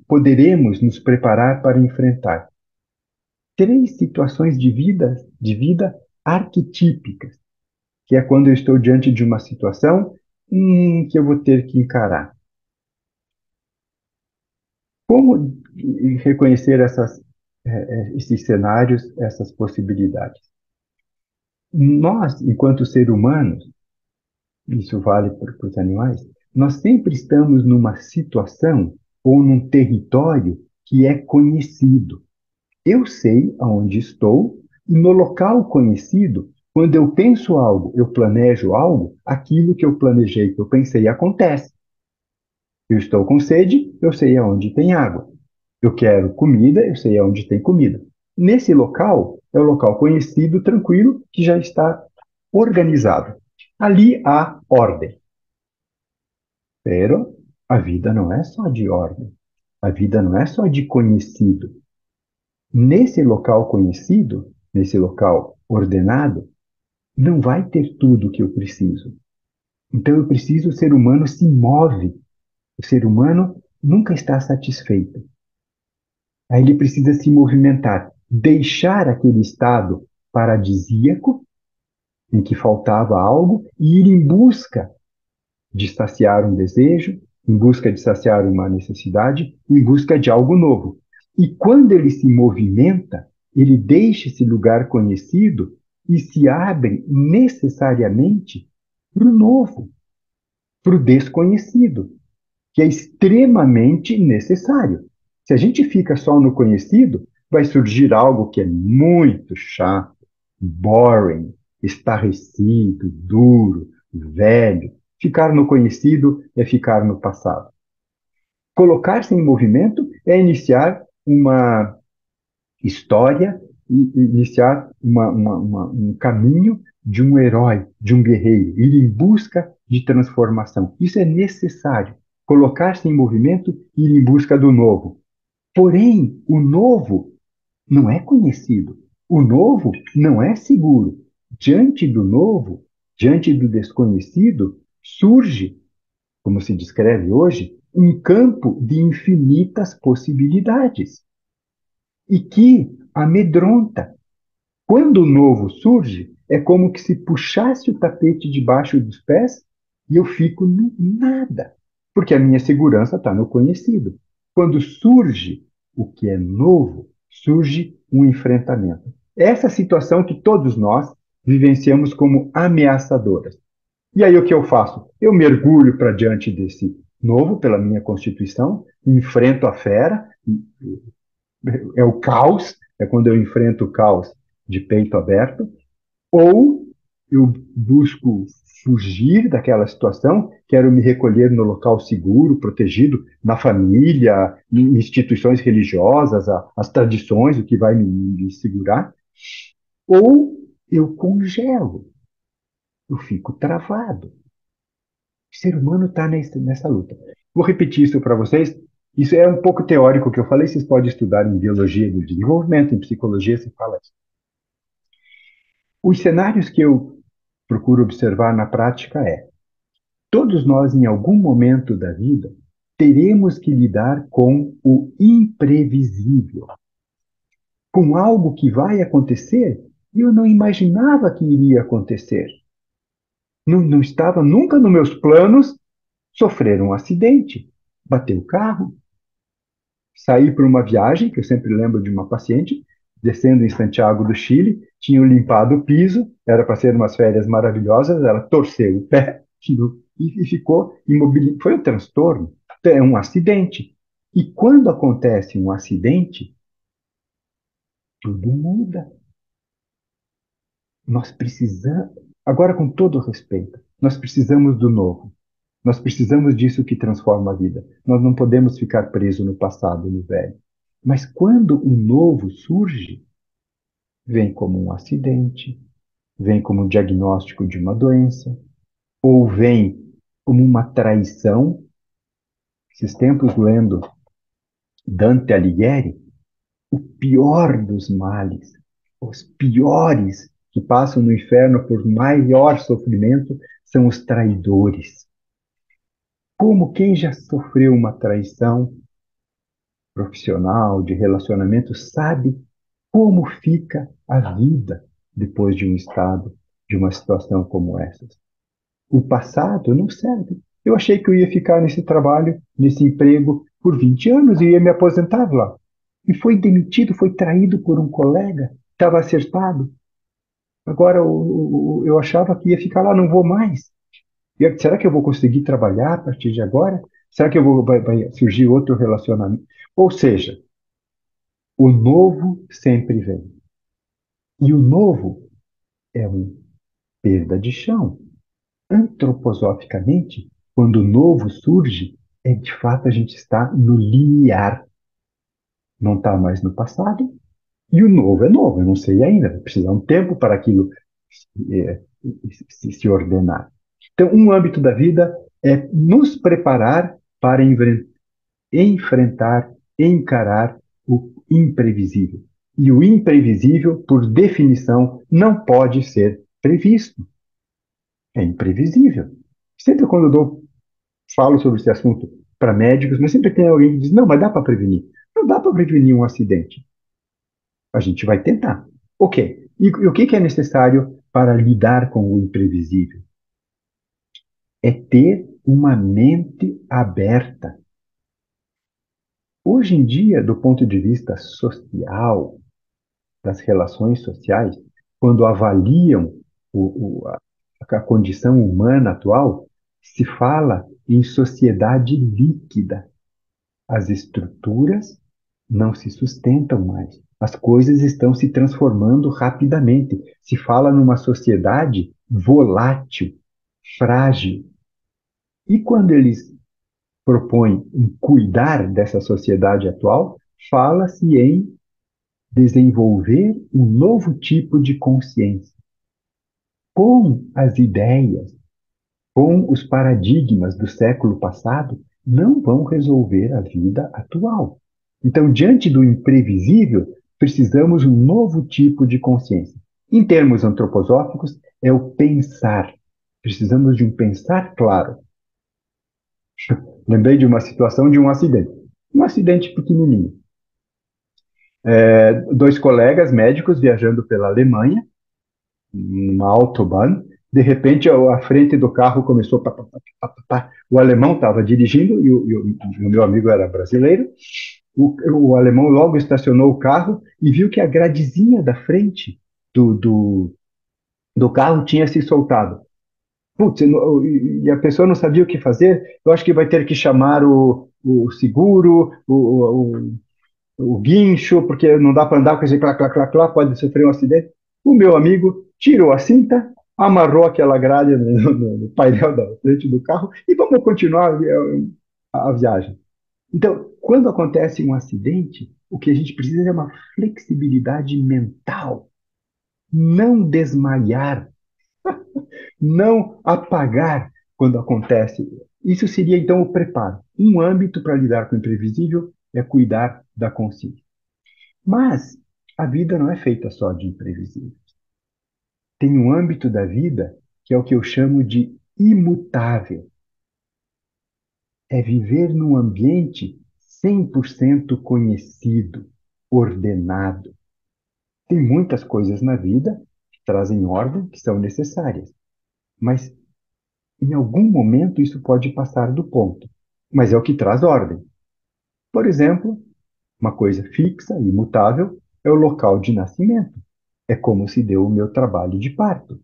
poderemos nos preparar para enfrentar. Três situações de vida arquetípicas, que é quando eu estou diante de uma situação que eu vou ter que encarar. Como reconhecer esses cenários, essas possibilidades? Nós, enquanto seres humanos, isso vale para os animais, nós sempre estamos numa situação ou num território que é conhecido. Eu sei aonde estou e no local conhecido, quando eu penso algo, eu planejo algo, aquilo que eu planejei, que eu pensei, acontece. Eu estou com sede, eu sei aonde tem água. Eu quero comida, eu sei aonde tem comida. Nesse local, é o local conhecido, tranquilo, que já está organizado. Ali há ordem. Pero a vida não é só de ordem. A vida não é só de conhecido. Nesse local conhecido, nesse local ordenado, não vai ter tudo o que eu preciso. Então eu preciso, o ser humano se move. O ser humano nunca está satisfeito. Aí ele precisa se movimentar, deixar aquele estado paradisíaco, em que faltava algo, e ir em busca de saciar um desejo, em busca de saciar uma necessidade, em busca de algo novo. E quando ele se movimenta, ele deixa esse lugar conhecido e se abre necessariamente para o novo, para o desconhecido, que é extremamente necessário. Se a gente fica só no conhecido, vai surgir algo que é muito chato, boring, estarrecido, duro, velho. Ficar no conhecido é ficar no passado. Colocar-se em movimento é iniciar uma história e iniciar um caminho de um herói, de um guerreiro, ir em busca de transformação. Isso é necessário. colocar-se em movimento e ir em busca do novo. Porém, o novo não é conhecido. O novo não é seguro. Diante do novo, diante do desconhecido, surge, como se descreve hoje, um campo de infinitas possibilidades e que amedronta. Quando o novo surge, é como que se puxasse o tapete debaixo dos pés e eu fico no nada, porque a minha segurança está no conhecido. Quando surge o que é novo, surge um enfrentamento. Essa situação que todos nós vivenciamos como ameaçadoras. E aí o que eu faço? Eu mergulho para diante desse novo, pela minha constituição, enfrento a fera, é o caos, é quando eu enfrento o caos de peito aberto, ou eu busco fugir daquela situação, quero me recolher no local seguro, protegido, na família, em instituições religiosas, as tradições, o que vai me segurar, ou eu congelo, eu fico travado. O ser humano está nessa luta. Vou repetir isso para vocês. Isso é um pouco teórico que eu falei, vocês podem estudar em biologia do desenvolvimento, em psicologia se fala isso. Os cenários que eu procuro observar na prática é: todos nós, em algum momento da vida, teremos que lidar com o imprevisível, com algo que vai acontecer e eu não imaginava que iria acontecer. Não estava nunca nos meus planos sofrer um acidente, bater o carro, sair para uma viagem, que eu sempre lembro de uma paciente, descendo em Santiago do Chile, tinham limpado o piso, era para ser umas férias maravilhosas, ela torceu o pé e ficou imobilizada. Foi um transtorno, é um acidente. E quando acontece um acidente, tudo muda. Nós precisamos, agora com todo respeito, nós precisamos do novo. Nós precisamos disso que transforma a vida. Nós não podemos ficar presos no passado, no velho. Mas quando o novo surge, vem como um acidente, vem como um diagnóstico de uma doença, ou vem como uma traição. Esses tempos, lendo Dante Alighieri, o pior dos males, os piores que passam no inferno por maior sofrimento são os traidores. Como quem já sofreu uma traição profissional, de relacionamento, sabe como fica a vida depois de um estado, de uma situação como essa. O passado não serve. Eu achei que eu ia ficar nesse trabalho, nesse emprego, por 20 anos e ia me aposentar lá. E foi demitido, foi traído por um colega, estava acertado. Agora eu achava que ia ficar lá, não vou mais. Será que eu vou conseguir trabalhar a partir de agora? Será que vai surgir outro relacionamento? Ou seja, o novo sempre vem. E o novo é uma perda de chão. Antroposoficamente, quando o novo surge, é de fato a gente está no limiar. Não está mais no passado, e o novo é novo, eu não sei ainda, vai precisar um tempo para aquilo é, se ordenar. Então, um âmbito da vida é nos preparar para enfrentar, encarar o imprevisível. E o imprevisível, por definição, não pode ser previsto. É imprevisível. Sempre quando falo sobre esse assunto para médicos, mas sempre tem alguém que diz: não, mas dá para prevenir. Não dá para prevenir um acidente. A gente vai tentar. Ok. E o que é necessário para lidar com o imprevisível? É ter uma mente aberta. Hoje em dia, do ponto de vista social, das relações sociais, quando avaliam a condição humana atual, se fala em sociedade líquida. As estruturas não se sustentam mais. As coisas estão se transformando rapidamente. Se fala numa sociedade volátil, frágil. E quando eles propõem em cuidar dessa sociedade atual, fala-se em desenvolver um novo tipo de consciência, com as ideias, com os paradigmas do século passado, não vão resolver a vida atual. Então, diante do imprevisível, precisamos de um novo tipo de consciência. Em termos antroposóficos, é o pensar. Precisamos de um pensar claro. Lembrei de uma situação de um acidente. Um acidente pequenininho. Dois colegas médicos viajando pela Alemanha, numa autobahn. De repente, a frente do carro começou. Pá, pá, pá, pá, pá, pá. O alemão estava dirigindo e o meu amigo era brasileiro. O alemão logo estacionou o carro e viu que a gradezinha da frente do, do, do carro tinha se soltado. Putz, e a pessoa não sabia o que fazer. Eu acho que vai ter que chamar o seguro, o guincho, porque não dá para andar com esse clá, clá, clá, clá, pode sofrer um acidente. O meu amigo tirou a cinta, amarrou aquela grade no painel da frente do carro e vamos continuar a viagem. Então, quando acontece um acidente, o que a gente precisa é uma flexibilidade mental, não desmaiar, não apagar quando acontece. Isso seria então o preparo. Um âmbito para lidar com o imprevisível é cuidar da consciência. Mas a vida não é feita só de imprevisíveis. Tem um âmbito da vida que é o que eu chamo de imutável. É viver num ambiente 100% conhecido, ordenado. Tem muitas coisas na vida que trazem ordem, que são necessárias. Mas em algum momento isso pode passar do ponto. Mas é o que traz ordem. Por exemplo, uma coisa fixa e imutável é o local de nascimento. É como se deu o meu trabalho de parto.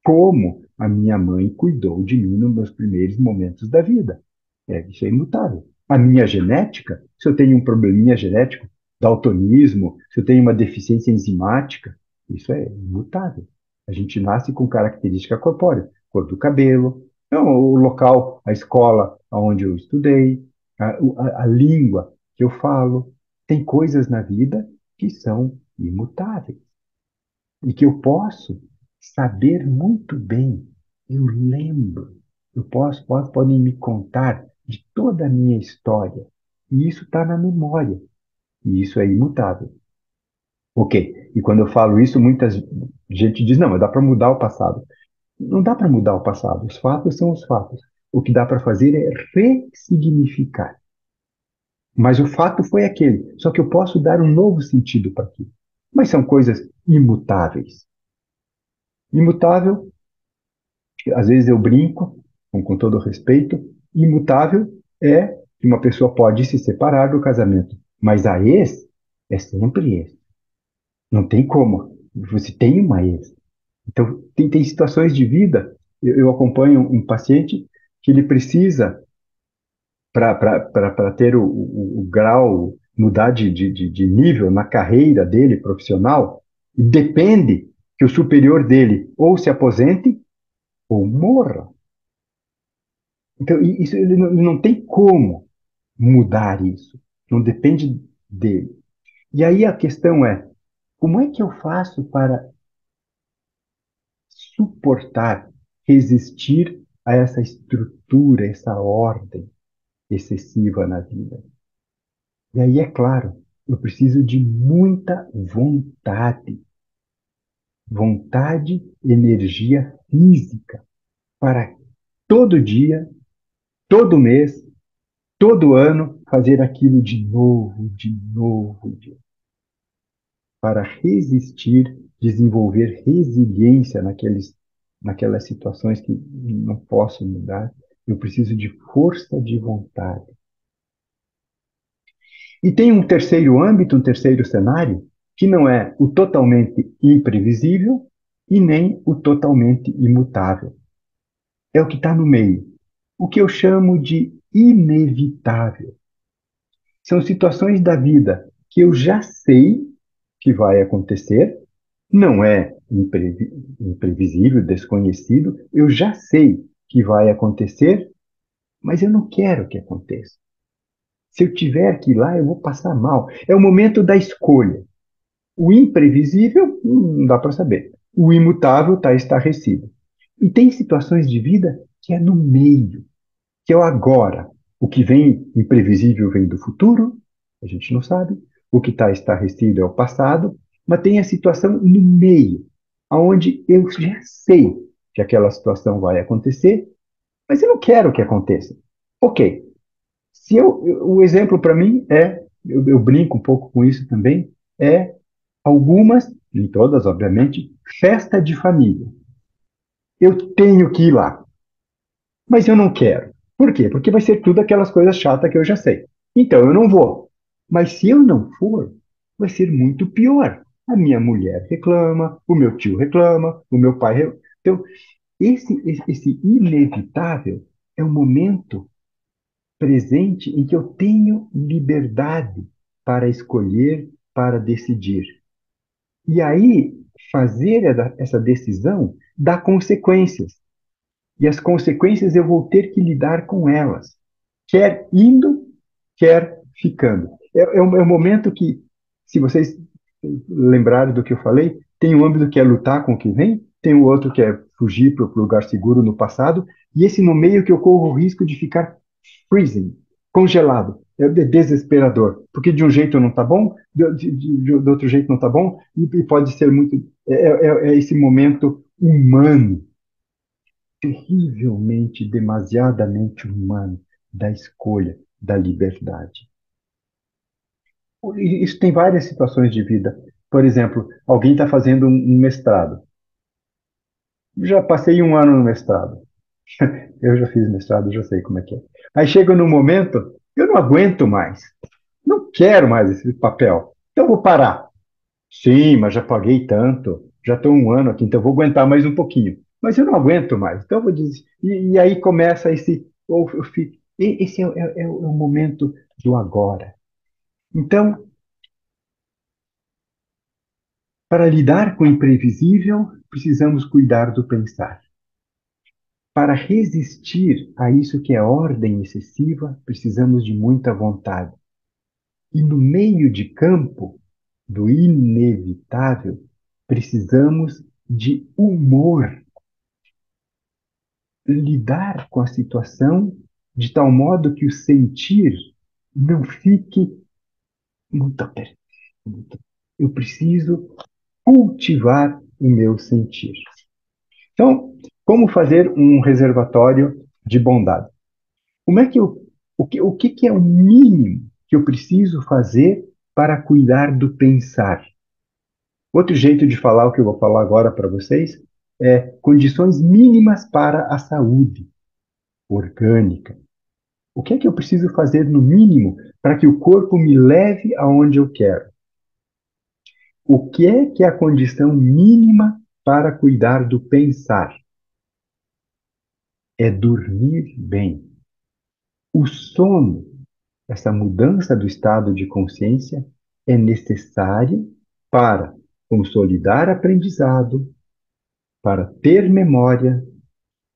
Como a minha mãe cuidou de mim nos meus primeiros momentos da vida. Isso é imutável. A minha genética, se eu tenho um probleminha genético, daltonismo, se eu tenho uma deficiência enzimática, isso é imutável. A gente nasce com característica corpórea, cor do cabelo, não, o local, a escola onde eu estudei, a língua que eu falo. Tem coisas na vida que são imutáveis e que eu posso saber muito bem. Eu lembro. Podem me contar de toda a minha história. E isso está na memória. E isso é imutável. Ok. E quando eu falo isso, muita gente diz, não, mas dá para mudar o passado. Não dá para mudar o passado. Os fatos são os fatos. O que dá para fazer é ressignificar. Mas o fato foi aquele. Só que eu posso dar um novo sentido para aquilo. Mas são coisas imutáveis. Imutável, às vezes eu brinco, com todo respeito, imutável é que uma pessoa pode se separar do casamento, mas a ex é sempre ex. Não tem como. Você tem uma ex. Então, tem situações de vida. Eu acompanho um paciente que ele precisa, para ter o grau, mudar de nível na carreira dele profissional, depende que o superior dele ou se aposente ou morra. Então, isso ele não tem como mudar isso. Não depende dele. E aí a questão é, como é que eu faço para suportar, resistir a essa estrutura, essa ordem excessiva na vida? E aí, é claro, eu preciso de muita vontade. Vontade, energia física para todo dia, todo mês, todo ano fazer aquilo de novo, para resistir, desenvolver resiliência naquelas situações que não posso mudar. Eu preciso de força de vontade. E tem um terceiro âmbito, um terceiro cenário, que não é o totalmente imprevisível e nem o totalmente imutável. É o que está no meio. O que eu chamo de inevitável. São situações da vida que eu já sei que vai acontecer, não é imprevisível, desconhecido, eu já sei que vai acontecer, mas eu não quero que aconteça. Se eu tiver que ir lá, eu vou passar mal. É o momento da escolha. O imprevisível, não dá para saber. O imutável está estarrecido. E tem situações de vida que é no meio, que é o agora. O que vem imprevisível vem do futuro, a gente não sabe. O que está estarrecido é o passado, mas tem a situação no meio, aonde eu já sei que aquela situação vai acontecer, mas eu não quero que aconteça. Ok, o exemplo para mim é, eu brinco um pouco com isso também, é algumas, nem todas, obviamente, festa de família. Eu tenho que ir lá, mas eu não quero. Por quê? Porque vai ser tudo aquelas coisas chatas que eu já sei. Então eu não vou. Mas se eu não for, vai ser muito pior. A minha mulher reclama, o meu tio reclama, o meu pai. Então, esse inevitável é um momento presente em que eu tenho liberdade para escolher, para decidir. E aí, fazer essa decisão dá consequências. E as consequências eu vou ter que lidar com elas, quer indo, quer ficando. É um momento que, se vocês lembrarem do que eu falei, tem um âmbito que é lutar com o que vem, tem o outro que é fugir para o lugar seguro no passado, e esse no meio que eu corro o risco de ficar freezing, congelado. É desesperador, porque de um jeito não está bom, de outro jeito não está bom, e pode ser muito. É esse momento humano, terrivelmente, demasiadamente humano, da escolha, da liberdade. E isso tem várias situações de vida. Por exemplo, alguém está fazendo um mestrado. Já passei um ano no mestrado. Eu já fiz mestrado, já sei como é que é. Aí chega no momento, eu não aguento mais. Não quero mais esse papel. Então eu vou parar. Sim, mas já paguei tanto. Já estou um ano aqui, então eu vou aguentar mais um pouquinho. Mas eu não aguento mais. Então eu vou dizer. E aí começa esse. Esse é o momento do agora. Então, para lidar com o imprevisível, precisamos cuidar do pensar. Para resistir a isso que é ordem excessiva, precisamos de muita vontade. E no meio de campo do inevitável, precisamos de humor. Lidar com a situação de tal modo que o sentir não fique muito apertado. Eu preciso cultivar o meu sentir. Então, como fazer um reservatório de bondade? Como é que o que é o mínimo que eu preciso fazer para cuidar do pensar? Outro jeito de falar o que eu vou falar agora para vocês é condições mínimas para a saúde orgânica. O que é que eu preciso fazer no mínimo para que o corpo me leve aonde eu quero? O que é a condição mínima para cuidar do pensar? É dormir bem. O sono, essa mudança do estado de consciência, é necessária para consolidar aprendizado, para ter memória,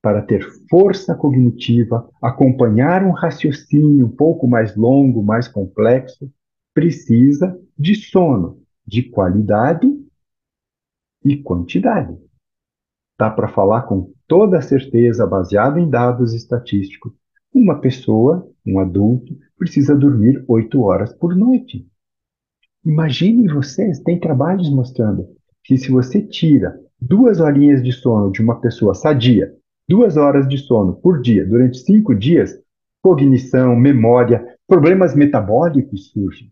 para ter força cognitiva, acompanhar um raciocínio um pouco mais longo, mais complexo, precisa de sono, de qualidade e quantidade. Dá para falar com toda certeza, baseado em dados estatísticos, uma pessoa, um adulto, precisa dormir 8 horas por noite. Imaginem vocês, tem trabalhos mostrando que se você tira 2 horinhas de sono de uma pessoa sadia, 2 horas de sono por dia, durante 5 dias, cognição, memória, problemas metabólicos surgem.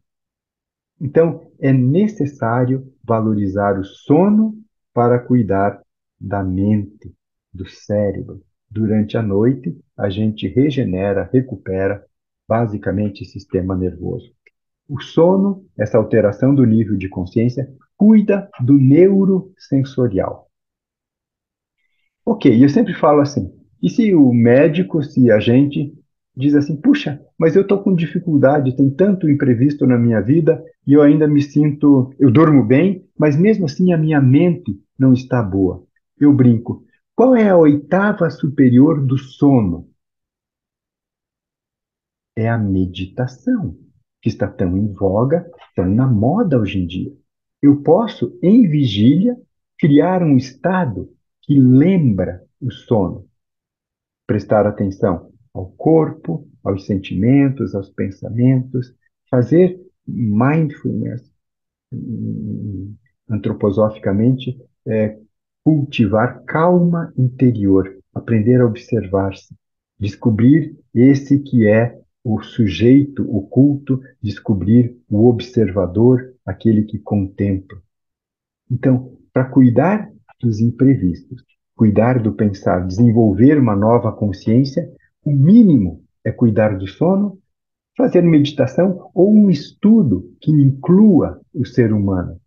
Então, é necessário valorizar o sono para cuidar da mente, do cérebro. Durante a noite, a gente regenera, recupera, basicamente, o sistema nervoso. O sono, essa alteração do nível de consciência, cuida do neurosensorial. Ok, eu sempre falo assim, e se o médico, se a gente diz assim, puxa, mas eu estou com dificuldade, tem tanto imprevisto na minha vida e eu ainda me sinto, eu durmo bem, mas mesmo assim a minha mente não está boa. Eu brinco, qual é a oitava superior do sono? É a meditação, que está tão em voga, tão na moda hoje em dia. Eu posso, em vigília, criar um estado que lembra o sono. Prestar atenção. ao corpo, aos sentimentos, aos pensamentos, fazer mindfulness, antroposoficamente, cultivar calma interior, aprender a observar-se, descobrir esse que é o sujeito oculto, descobrir o observador, aquele que contempla. Então, para cuidar dos imprevistos, cuidar do pensar, desenvolver uma nova consciência, o mínimo é cuidar do sono, fazer meditação ou um estudo que inclua o ser humano.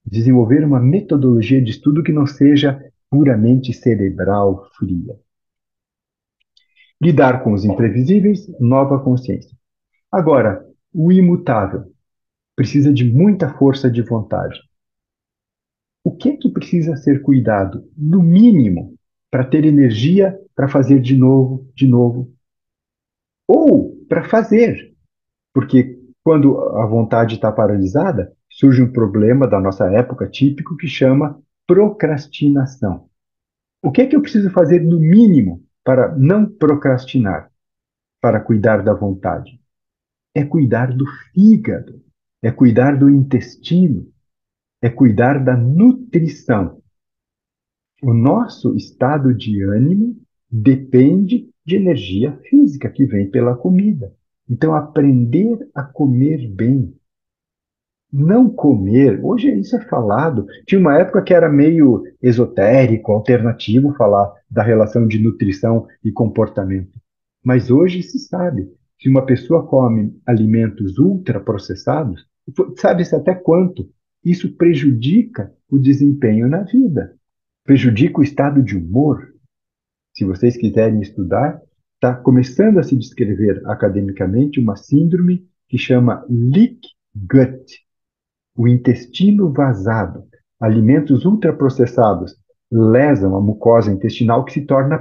Desenvolver uma metodologia de estudo que não seja puramente cerebral, fria. Lidar com os imprevisíveis, nova consciência. Agora, o imutável precisa de muita força de vontade. O que é que precisa ser cuidado, no mínimo, para ter energia para fazer de novo, ou para fazer? Porque quando a vontade está paralisada, surge um problema da nossa época típico que chama procrastinação. O que é que eu preciso fazer no mínimo para não procrastinar, para cuidar da vontade? É cuidar do fígado, é cuidar do intestino, é cuidar da nutrição. O nosso estado de ânimo depende de energia física que vem pela comida. Então, aprender a comer bem. Não comer, hoje isso é falado. Tinha uma época que era meio esotérico, alternativo falar da relação de nutrição e comportamento. Mas hoje se sabe, se uma pessoa come alimentos ultraprocessados, sabe-se até quanto isso prejudica o desempenho na vida, prejudica o estado de humor. Se vocês quiserem estudar, está começando a se descrever academicamente uma síndrome que chama leak gut, o intestino vazado. Alimentos ultraprocessados lesam a mucosa intestinal que se torna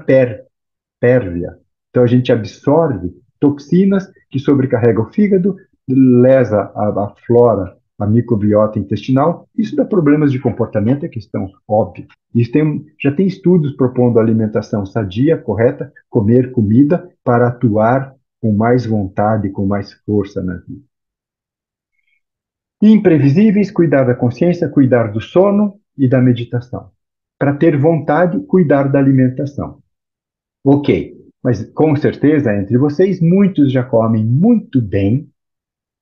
pérvia. Então a gente absorve toxinas que sobrecarregam o fígado, lesa a flora, a microbiota intestinal. Isso dá problemas de comportamento, é questão óbvia. Já tem estudos propondo alimentação sadia, correta, comer comida para atuar com mais vontade, com mais força na vida. Imprevisíveis, cuidar da consciência, cuidar do sono e da meditação. Para ter vontade, cuidar da alimentação. Ok, mas com certeza entre vocês, muitos já comem muito bem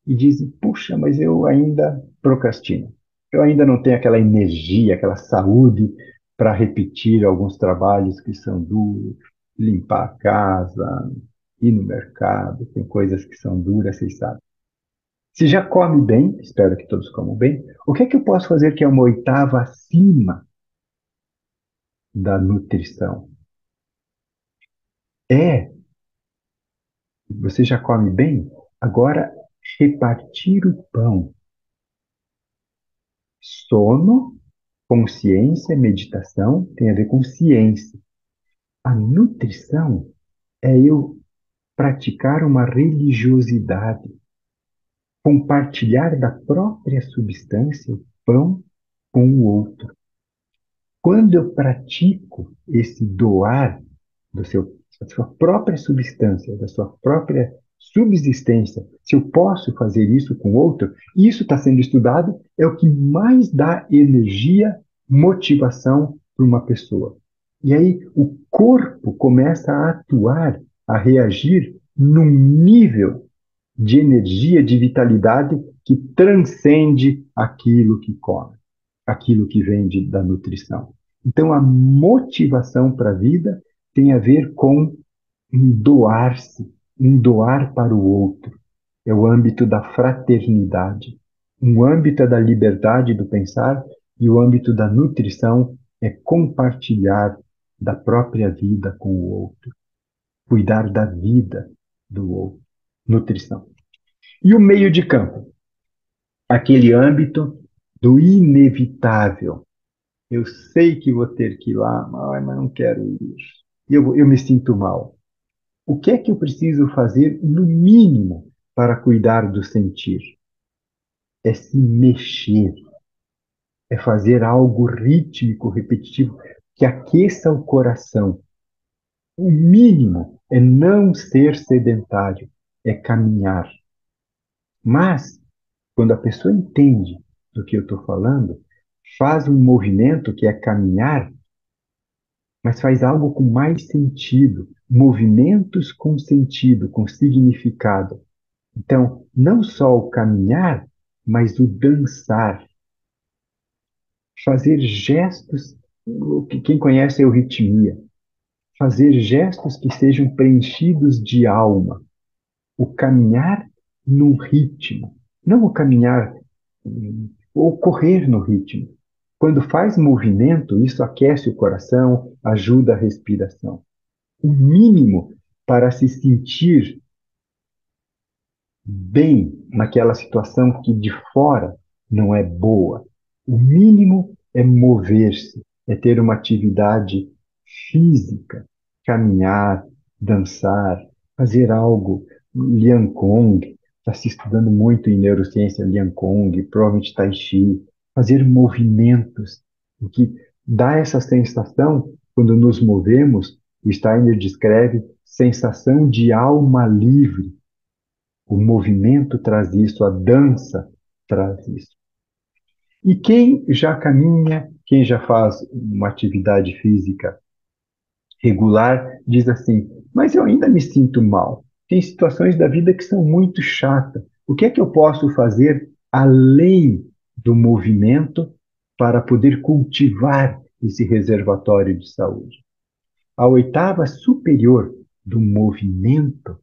e dizem: puxa, mas eu ainda procrastino. Eu ainda não tenho aquela energia, aquela saúde para repetir alguns trabalhos que são duros, limpar a casa, ir no mercado, tem coisas que são duras, vocês sabem. Se já come bem, espero que todos comam bem, o que é que eu posso fazer que é uma oitava acima da nutrição? Você já come bem? Agora, repartir o pão. Sono, consciência, meditação tem a ver com ciência. A nutrição é eu praticar uma religiosidade, compartilhar da própria substância, o pão, com o outro. Quando eu pratico esse doar da sua própria substância, da sua própria subsistência, se eu posso fazer isso com outro, isso está sendo estudado, é o que mais dá energia, motivação para uma pessoa. E aí o corpo começa a atuar, a reagir num nível de energia, de vitalidade que transcende aquilo que come, aquilo que vem da nutrição. Então, a motivação para a vida tem a ver com um doar-se, um doar para o outro. É o âmbito da fraternidade. Um âmbito é da liberdade do pensar e o âmbito da nutrição é compartilhar da própria vida com o outro, cuidar da vida do outro. Nutrição. E o meio de campo? Aquele âmbito do inevitável. Eu sei que vou ter que ir lá, mas não quero ir. Eu me sinto mal. O que é que eu preciso fazer, no mínimo, para cuidar do sentir? É se mexer, é fazer algo rítmico, repetitivo, que aqueça o coração. O mínimo é não ser sedentário, é caminhar. Mas, quando a pessoa entende do que eu estou falando, faz um movimento que é caminhar, mas faz algo com mais sentido, movimentos com sentido, com significado. Então, não só o caminhar, mas o dançar, fazer gestos, quem conhece a euritmia, fazer gestos que sejam preenchidos de alma, o caminhar no ritmo, não o caminhar ou correr no ritmo. Quando faz movimento, isso aquece o coração, ajuda a respiração. O mínimo para se sentir bem naquela situação que de fora não é boa. O mínimo é mover-se, é ter uma atividade física, caminhar, dançar, fazer algo. Liang Kong, está se estudando muito em neurociência Liang Kong, provavelmente Tai Chi, fazer movimentos, o que dá essa sensação, quando nos movemos, o Steiner descreve sensação de alma livre. O movimento traz isso, a dança traz isso. E quem já caminha, quem já faz uma atividade física regular, diz assim: mas eu ainda me sinto mal. Tem situações da vida que são muito chatas. O que é que eu posso fazer além do movimento para poder cultivar esse reservatório de saúde? A oitava superior do movimento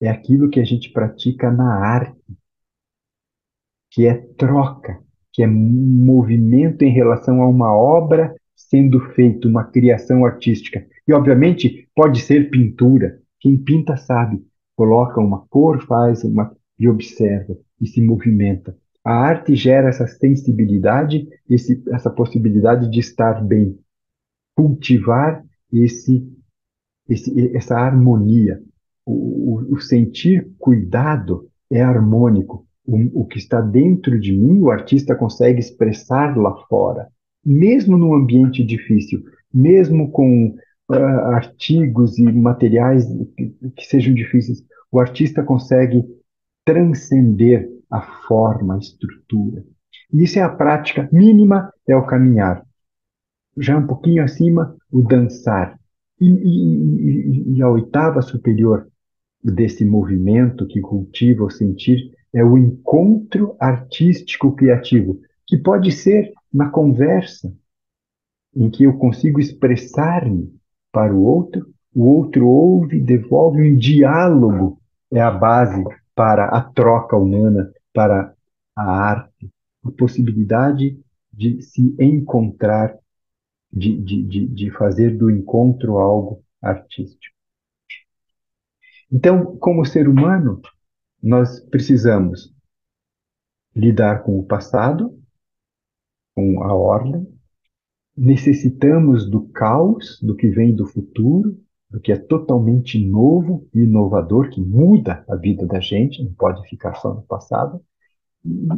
é aquilo que a gente pratica na arte, que é troca, que é movimento em relação a uma obra sendo feita, uma criação artística. E, obviamente, pode ser pintura. Quem pinta sabe. Coloca uma cor, faz uma e observa e se movimenta. A arte gera essa sensibilidade, essa possibilidade de estar bem, cultivar esse essa harmonia. O sentir cuidado é harmônico. O que está dentro de mim, o artista consegue expressar lá fora, mesmo num ambiente difícil, mesmo com artigos e materiais que sejam difíceis, o artista consegue transcender a forma, a estrutura. E isso é a prática mínima, é o caminhar. Já um pouquinho acima, o dançar. E a oitava superior desse movimento que cultiva o sentir é o encontro artístico-criativo, que pode ser na conversa, em que eu consigo expressar-me para o outro ouve, devolve, um diálogo é a base para a troca humana, para a arte, a possibilidade de se encontrar de fazer do encontro algo artístico. Então, como ser humano, nós precisamos lidar com o passado, com a ordem, necessitamos do caos, do que vem do futuro, do que é totalmente novo e inovador, que muda a vida da gente, não pode ficar só no passado,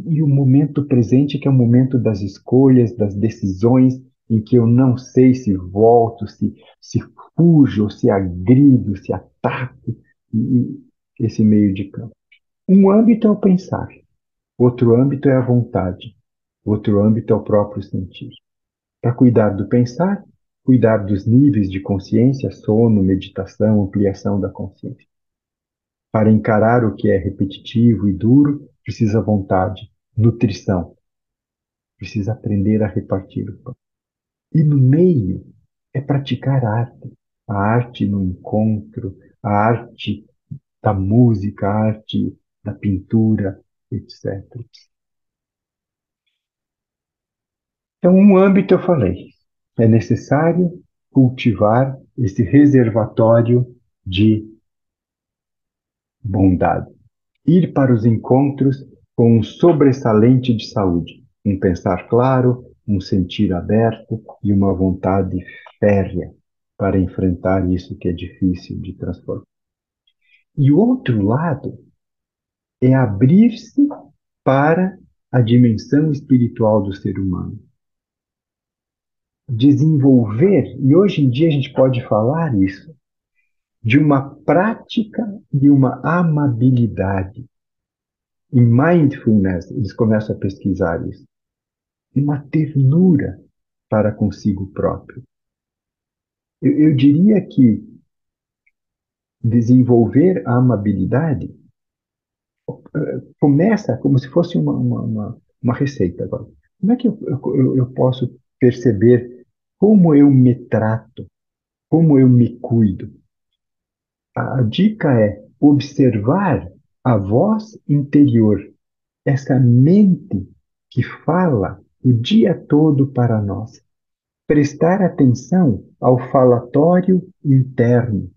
e o momento presente, que é o momento das escolhas, das decisões, em que eu não sei se volto, se fujo, se agrido, se ataco, e esse meio de campo. Um âmbito é o pensar, outro âmbito é a vontade, outro âmbito é o próprio sentir. Para cuidar do pensar, cuidar dos níveis de consciência, sono, meditação, ampliação da consciência. Para encarar o que é repetitivo e duro, precisa vontade, nutrição, precisa aprender a repartir o pão. E no meio é praticar a arte no encontro, a arte da música, a arte da pintura, etc. Então, um âmbito eu falei, é necessário cultivar esse reservatório de bondade. Ir para os encontros com um sobressalente de saúde, um pensar claro, um sentir aberto e uma vontade férrea para enfrentar isso que é difícil de transformar. E o outro lado é abrir-se para a dimensão espiritual do ser humano. Desenvolver, e hoje em dia a gente pode falar isso, de uma prática e uma amabilidade. Em mindfulness, eles começam a pesquisar isso. Uma ternura para consigo próprio. Eu diria que desenvolver a amabilidade começa como se fosse uma receita agora. Como é que eu posso perceber como eu me trato, como eu me cuido? A dica é observar a voz interior, essa mente que fala o dia todo para nós. Prestar atenção ao falatório interno.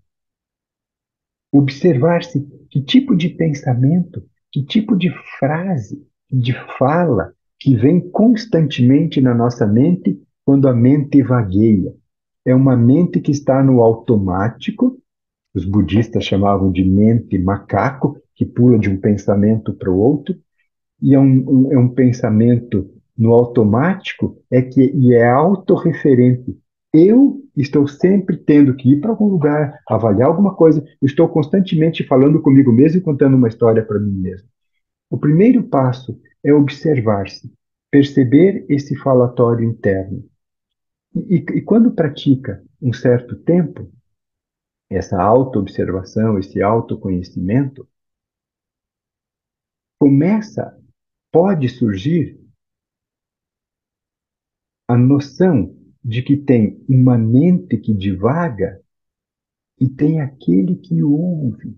Observar-se que tipo de pensamento, que tipo de frase, de fala que vem constantemente na nossa mente quando a mente vagueia. É uma mente que está no automático, os budistas chamavam de mente macaco, que pula de um pensamento para o outro, e é um pensamento no automático e é autorreferente. Eu estou sempre tendo que ir para algum lugar, avaliar alguma coisa, estou constantemente falando comigo mesmo e contando uma história para mim mesmo. O primeiro passo é observar-se, perceber esse falatório interno. E quando pratica um certo tempo, essa autoobservação, esse autoconhecimento, começa, pode surgir a noção de que tem uma mente que divaga e tem aquele que ouve.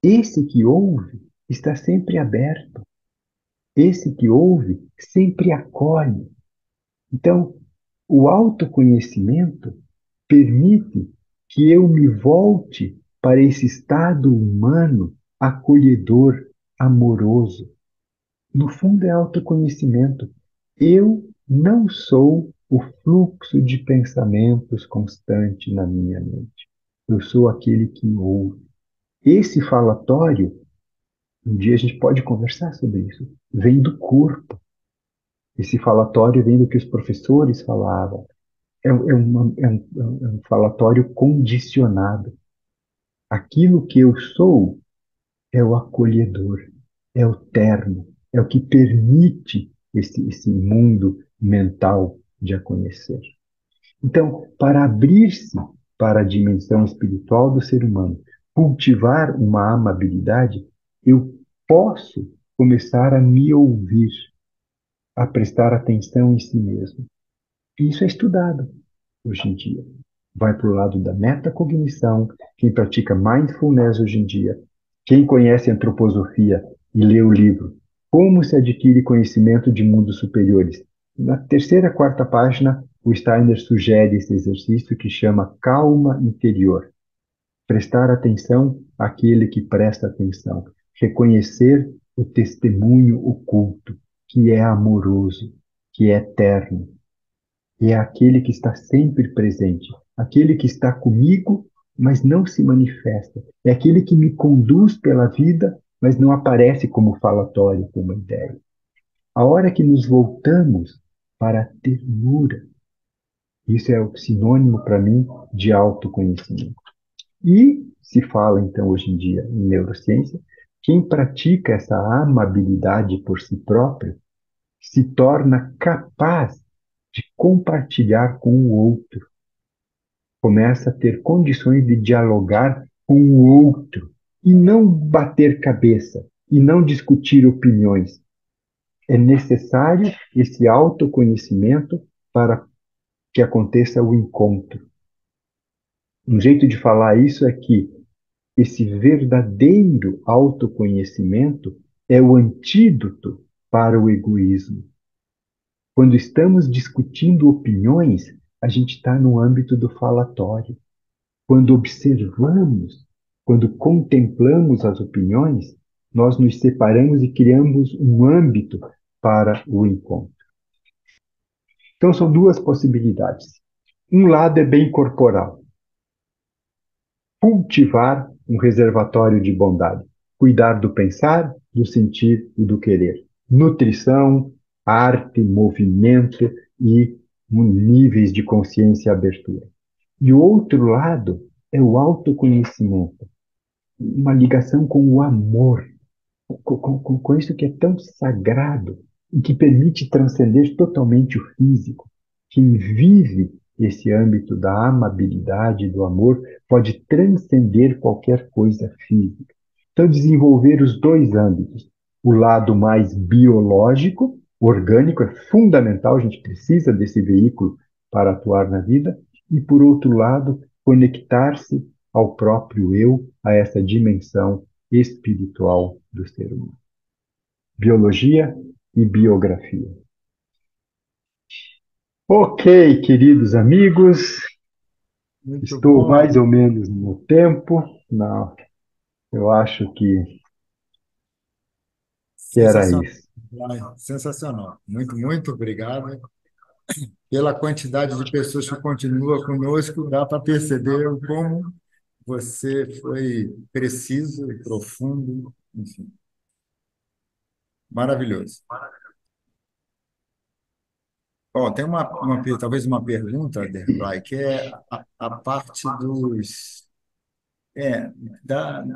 Esse que ouve está sempre aberto. Esse que ouve sempre acolhe. Então, o autoconhecimento permite que eu me volte para esse estado humano acolhedor, amoroso. No fundo, é autoconhecimento. Eu não sou o fluxo de pensamentos constante na minha mente. Eu sou aquele que ouve. Esse falatório, um dia a gente pode conversar sobre isso, vem do corpo. Esse falatório vem do que os professores falavam. É um falatório condicionado. Aquilo que eu sou é o acolhedor, é o terno, é o que permite esse mundo mental de a conhecer. Então, para abrir-se para a dimensão espiritual do ser humano, cultivar uma amabilidade, eu posso começar a me ouvir, a prestar atenção em si mesmo. E isso é estudado hoje em dia. Vai para o lado da metacognição, quem pratica mindfulness hoje em dia, quem conhece antroposofia e lê o livro Como se adquire conhecimento de mundos superiores. Na terceira, quarta página, o Steiner sugere esse exercício que chama calma interior. Prestar atenção àquele que presta atenção. Reconhecer o testemunho oculto, que é amoroso, que é eterno, e é aquele que está sempre presente, aquele que está comigo, mas não se manifesta. É aquele que me conduz pela vida, mas não aparece como falatório, como ideia. A hora que nos voltamos para a ternura, isso é o sinônimo para mim de autoconhecimento. E se fala então hoje em dia em neurociência, quem pratica essa amabilidade por si próprio se torna capaz de compartilhar com o outro, começa a ter condições de dialogar com o outro e não bater cabeça e não discutir opiniões. É necessário esse autoconhecimento para que aconteça o encontro. Um jeito de falar isso é que esse verdadeiro autoconhecimento é o antídoto para o egoísmo. Quando estamos discutindo opiniões, a gente está no âmbito do falatório. Quando observamos, quando contemplamos as opiniões, nós nos separamos e criamos um âmbito para o encontro. Então, são duas possibilidades. Um lado é bem corporal. Cultivar um reservatório de bondade. Cuidar do pensar, do sentir e do querer. Nutrição, arte, movimento e níveis de consciência e abertura. E o outro lado é o autoconhecimento, uma ligação com o amor, com isso que é tão sagrado e que permite transcender totalmente o físico. Quem vive esse âmbito da amabilidade, do amor, pode transcender qualquer coisa física. Então, desenvolver os dois âmbitos. O lado mais biológico, orgânico, é fundamental, a gente precisa desse veículo para atuar na vida, e, por outro lado, conectar-se ao próprio eu, a essa dimensão espiritual do ser humano. Biologia e biografia. Ok, queridos amigos, Muito estou bom, mais ou menos no tempo. Não, eu acho que era sensacional. isso. Sensacional. Muito, muito obrigado. Pela quantidade de pessoas que continuam conosco, dá para perceber o como você foi preciso e profundo, enfim, maravilhoso. Ó, tem talvez uma pergunta, Derblay, que é a parte é,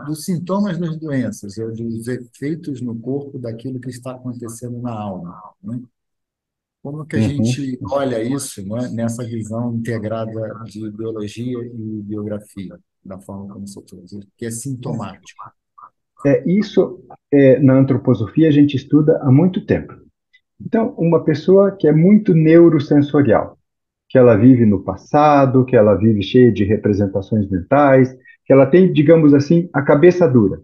dos sintomas das doenças, ou dos efeitos no corpo daquilo que está acontecendo na alma, né? Como que a Uhum. gente olha isso, né, nessa visão integrada de biologia e biografia, da forma como você trouxe, que é sintomático? Isso, na antroposofia, a gente estuda há muito tempo. Então, uma pessoa que é muito neurosensorial, que ela vive no passado, que ela vive cheia de representações mentais, que ela tem, digamos assim, a cabeça dura.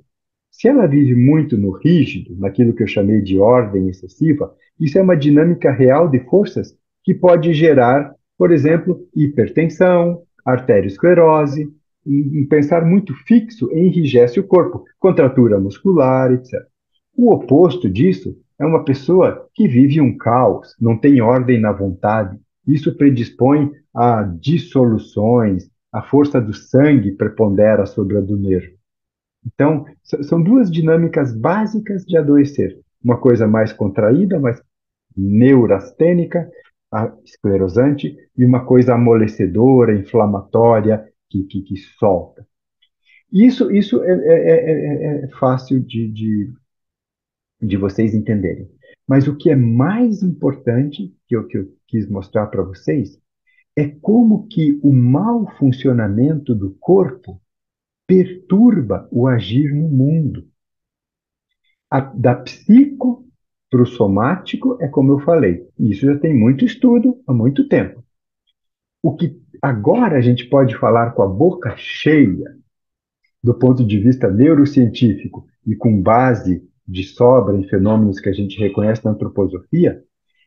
Se ela vive muito no rígido, naquilo que eu chamei de ordem excessiva, isso é uma dinâmica real de forças que pode gerar, por exemplo, hipertensão, arteriosclerose, um pensar muito fixo enrijece o corpo, contratura muscular, etc. O oposto disso é uma pessoa que vive um caos, não tem ordem na vontade. Isso predispõe a dissoluções, a força do sangue prepondera sobre a do nervo. Então, são duas dinâmicas básicas de adoecer. Uma coisa mais contraída, mais neurastênica, esclerosante, e uma coisa amolecedora, inflamatória, que solta. Isso é fácil de vocês entenderem. Mas o que é mais importante, que eu quis mostrar para vocês, é como que o mau funcionamento do corpo perturba o agir no mundo. Da psico para o somático é como eu falei. Isso já tem muito estudo há muito tempo. O que agora a gente pode falar com a boca cheia, do ponto de vista neurocientífico e com base de sobra em fenômenos que a gente reconhece na antroposofia,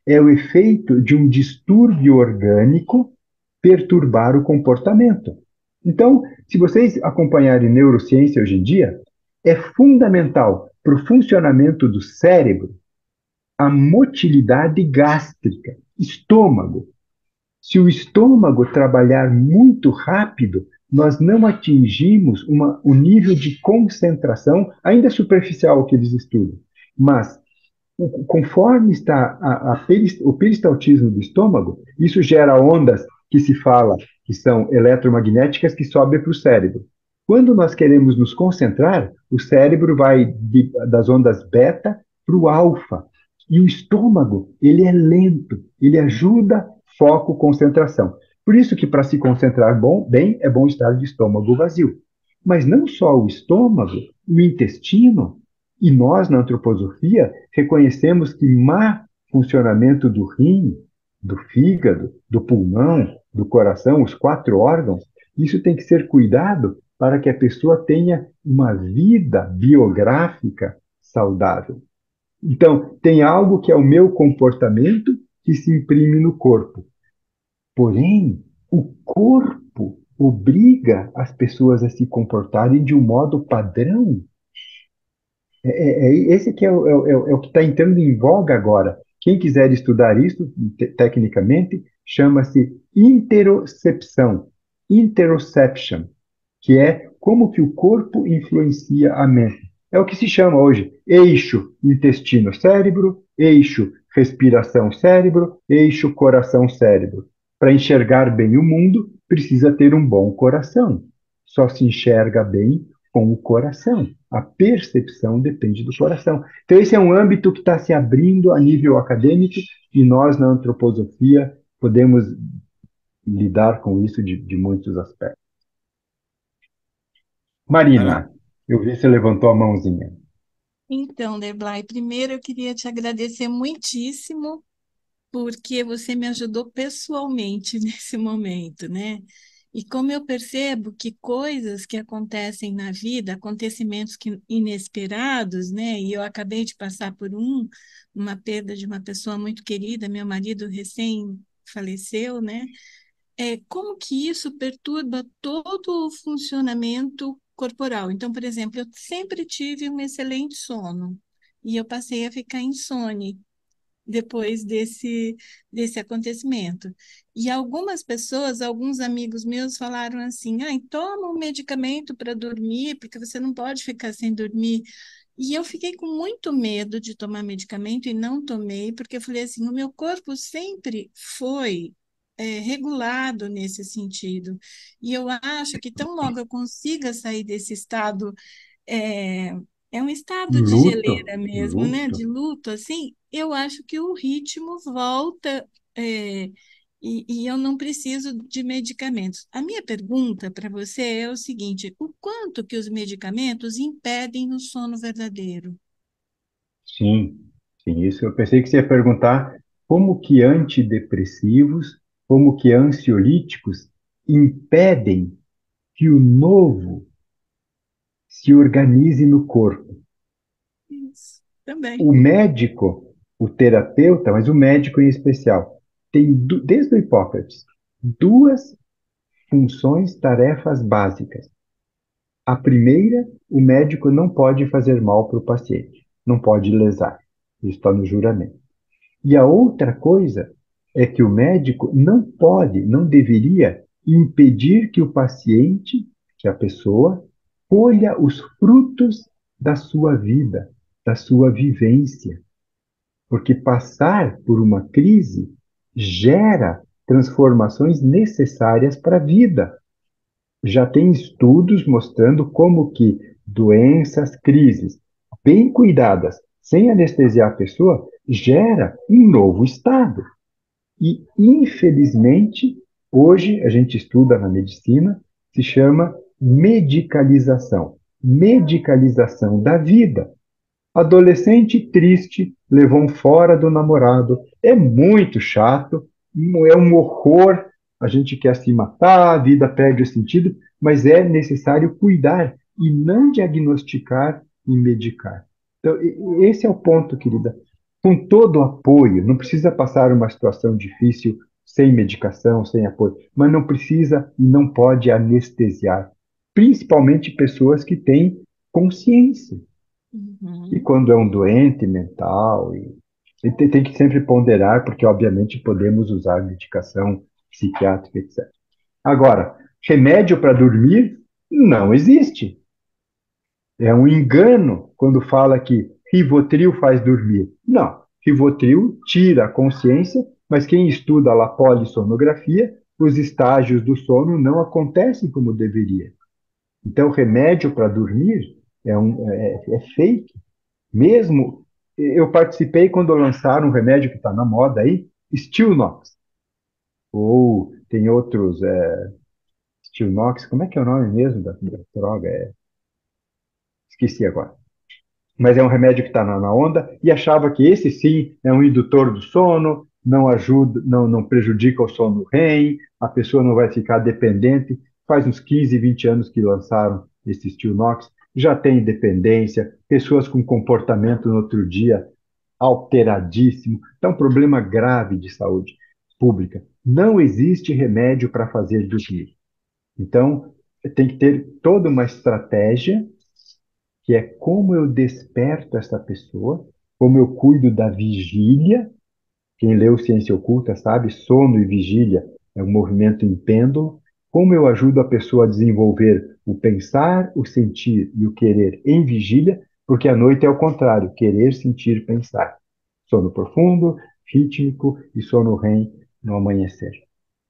é o efeito de um distúrbio orgânico perturbar o comportamento. Então, se vocês acompanharem neurociência hoje em dia, é fundamental para o funcionamento do cérebro a motilidade gástrica, estômago. Se o estômago trabalhar muito rápido, nós não atingimos um nível de concentração, ainda superficial que eles estudam, mas conforme está o peristaltismo do estômago, isso gera ondas que se fala que são eletromagnéticas que sobem para o cérebro. Quando nós queremos nos concentrar, o cérebro vai das ondas beta para o alfa. E o estômago, ele é lento, ele ajuda foco, concentração. Por isso que para se concentrar bem, é bom estar de estômago vazio. Mas não só o estômago, o intestino, e nós, na antroposofia, reconhecemos que má funcionamento do rim, do fígado, do pulmão, do coração, os 4 órgãos, isso tem que ser cuidado para que a pessoa tenha uma vida biográfica saudável. Então, tem algo que é o meu comportamento que se imprime no corpo. Porém, o corpo obriga as pessoas a se comportarem de um modo padrão. Esse que é o que está entrando em voga agora. Quem quiser estudar isso tecnicamente, chama-se interocepção, interoception, que é como que o corpo influencia a mente. É o que se chama hoje eixo intestino-cérebro, eixo respiração-cérebro, eixo coração-cérebro. Para enxergar bem o mundo, precisa ter um bom coração. só se enxerga bem com o coração. A percepção depende do coração. Então, esse é um âmbito que está se abrindo a nível acadêmico e nós, na antroposofia, podemos lidar com isso de muitos aspectos. Mara- Marina, eu vi que você levantou a mãozinha. Então, Derblay, primeiro eu queria te agradecer muitíssimo porque você me ajudou pessoalmente nesse momento, né? E como eu percebo que coisas que acontecem na vida, acontecimentos inesperados, né? E eu acabei de passar por uma perda de uma pessoa muito querida, meu marido recém faleceu, né? Como que isso perturba todo o funcionamento corporal. Então, por exemplo, eu sempre tive um excelente sono e eu passei a ficar insone depois desse acontecimento. E algumas pessoas, alguns amigos meus falaram assim: ah, toma um medicamento para dormir, porque você não pode ficar sem dormir. E eu fiquei com muito medo de tomar medicamento e não tomei, porque eu falei assim: o meu corpo sempre foi regulado nesse sentido. E eu acho que tão logo eu consiga sair desse estado, é, é um estado de Luto, geleira mesmo, né? luto. De luto, assim, eu acho que o ritmo volta, e eu não preciso de medicamentos. A minha pergunta para você é o seguinte: o quanto que os medicamentos impedem o sono verdadeiro? Sim, sim, isso eu pensei que você ia perguntar como que antidepressivos, como que ansiolíticos impedem que o novo se organize no corpo. Isso, também. O médico, o terapeuta, mas o médico em especial, tem, desde o Hipócrates, duas funções, tarefas básicas. A primeira, o médico não pode fazer mal para o paciente, não pode lesar. Isso está no juramento. E a outra coisa é que o médico não pode, não deveria impedir que o paciente, que a pessoa, colha os frutos da sua vida, da sua vivência. Porque passar por uma crise gera transformações necessárias para a vida. Já tem estudos mostrando como que doenças, crises, bem cuidadas, sem anestesiar a pessoa, gera um novo estado. E, infelizmente, hoje a gente estuda na medicina, se chama medicalização. Medicalização da vida. Adolescente triste, levou um fora do namorado. É muito chato, é um horror. A gente quer se matar, a vida perde o sentido, mas é necessário cuidar e não diagnosticar e medicar. Então, esse é o ponto, querida. Com todo o apoio, não precisa passar uma situação difícil sem medicação, sem apoio, mas não precisa e não pode anestesiar, principalmente pessoas que têm consciência. E Uhum. quando é um doente mental, e tem que sempre ponderar, porque obviamente podemos usar medicação psiquiátrica, etc. Agora, remédio para dormir não existe. É um engano quando fala que Rivotril faz dormir. Não, Rivotril tira a consciência, mas quem estuda a polissonografia, os estágios do sono não acontecem como deveria. Então, remédio para dormir é fake. Mesmo, eu participei quando lançaram um remédio que está na moda aí, Stilnox. Ou tem outros, Stilnox, como é que é o nome mesmo da droga? Esqueci agora. Mas é um remédio que está na onda e achava que esse sim é um indutor do sono, não ajuda, não prejudica o sono REM, a pessoa não vai ficar dependente. Faz uns 15, 20 anos que lançaram esse Stilnox, já tem dependência, pessoas com comportamento no outro dia alteradíssimo. É um problema grave de saúde pública. Não existe remédio para fazer dormir. Então, tem que ter toda uma estratégia que é como eu desperto essa pessoa, como eu cuido da vigília. Quem leu Ciência Oculta sabe, sono e vigília é um movimento em pêndulo. Como eu ajudo a pessoa a desenvolver o pensar, o sentir e o querer em vigília, porque a noite é o contrário, querer, sentir, pensar. Sono profundo, rítmico e sono REM no amanhecer.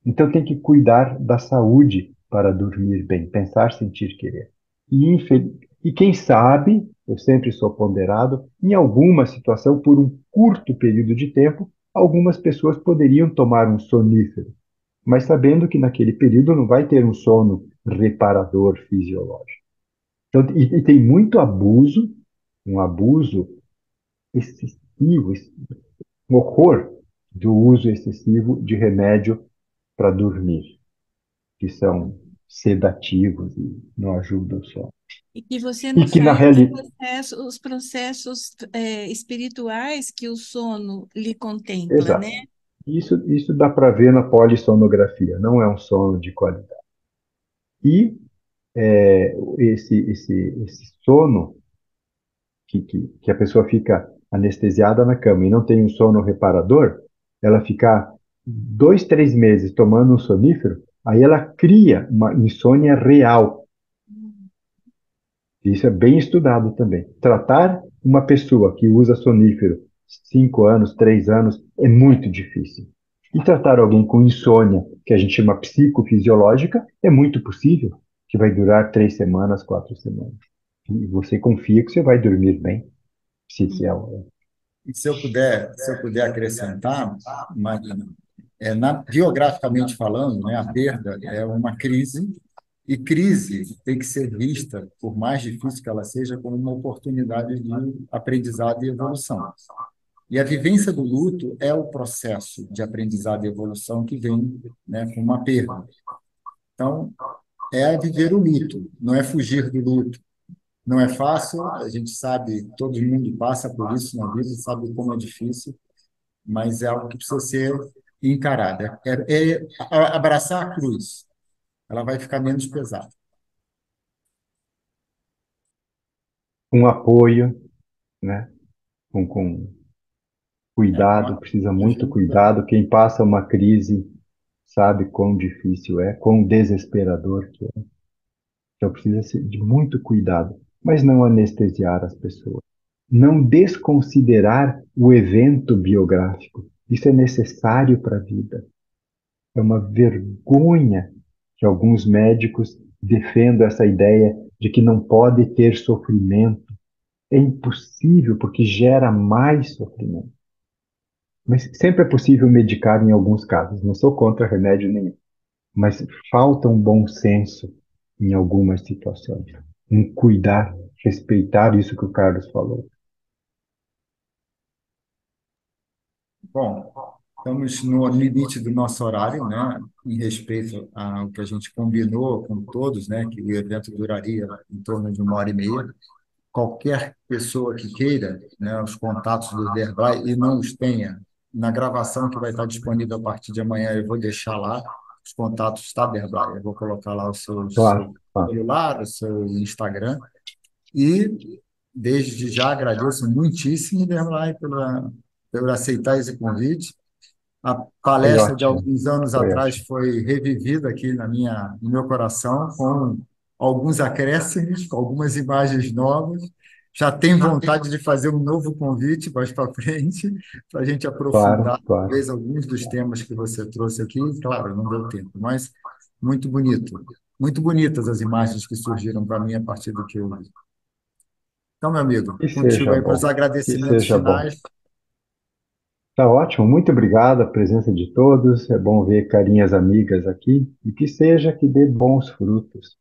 Então tem que cuidar da saúde para dormir bem, pensar, sentir, querer. E quem sabe, eu sempre sou ponderado, em alguma situação, por um curto período de tempo, algumas pessoas poderiam tomar um sonífero, mas sabendo que naquele período não vai ter um sono reparador fisiológico. Então, e tem muito abuso, um abuso excessivo, um horror do uso excessivo de remédio para dormir, que são sedativos e não ajudam só. E que você E não que na faz realidade, os processos espirituais que o sono lhe contempla, né? exato. Isso dá para ver na polissonografia, não é um sono de qualidade. E esse sono que a pessoa fica anestesiada na cama e não tem um sono reparador, ela ficar 2, 3 meses tomando um sonífero, aí ela cria uma insônia real. Isso é bem estudado também. Tratar uma pessoa que usa sonífero 5 anos, 3 anos, é muito difícil. E tratar alguém com insônia, que a gente chama psicofisiológica, é muito possível, que vai durar 3 semanas, 4 semanas. E você confia que você vai dormir bem, se é, E se eu puder acrescentar, Magno, biograficamente falando, né, a perda é uma crise, e crise tem que ser vista, por mais difícil que ela seja, como uma oportunidade de aprendizado e evolução. E a vivência do luto é o processo de aprendizado e evolução que vem, né, com uma perda. Então, é viver o luto, não é fugir do luto. Não é fácil, a gente sabe, todo mundo passa por isso na vida, sabe como é difícil, mas é algo que precisa ser encarado. Abraçar a cruz, ela vai ficar menos pesada. com apoio, né? Com Com cuidado, precisa muito ajuda. cuidado. Quem passa uma crise sabe quão difícil é, quão desesperador que é. Então precisa de muito cuidado, mas não anestesiar as pessoas. Não desconsiderar o evento biográfico. Isso é necessário para a vida. É uma vergonha que alguns médicos defendam essa ideia de que não pode ter sofrimento. É impossível porque gera mais sofrimento. Mas sempre é possível medicar em alguns casos. Não sou contra remédio nenhum. Mas falta um bom senso em algumas situações. Um cuidar, respeitar isso que o Carlos falou. Bom, estamos no limite do nosso horário, né? Em respeito ao que a gente combinou com todos, né? Que o evento duraria em torno de 1 hora e meia. Qualquer pessoa que queira, né, os contatos do Derblay e não os tenha, na gravação que vai estar disponível a partir de amanhã, eu vou deixar lá os contatos da Derblay. Eu vou colocar lá o seu Claro, claro. celular, o seu Instagram. E, desde já, agradeço muitíssimo, Derblay, por aceitar esse convite. A Foi palestra de ótimo. alguns anos Foi atrás ótimo. foi revivida aqui no meu coração, com alguns acréscimos, com algumas imagens novas. Já tenho vontade de fazer um novo convite mais para frente, para a gente Claro, aprofundar, claro. talvez, alguns dos temas que você trouxe aqui. Claro, não deu tempo, mas muito bonito. Muito bonitas as imagens que surgiram para mim a partir do que eu vi. Então, meu amigo, Que contigo seja aí para os bom. Que agradecimentos seja bom. finais. Tá ótimo. Muito obrigado a presença de todos. É bom ver carinhas amigas aqui. E que seja que dê bons frutos.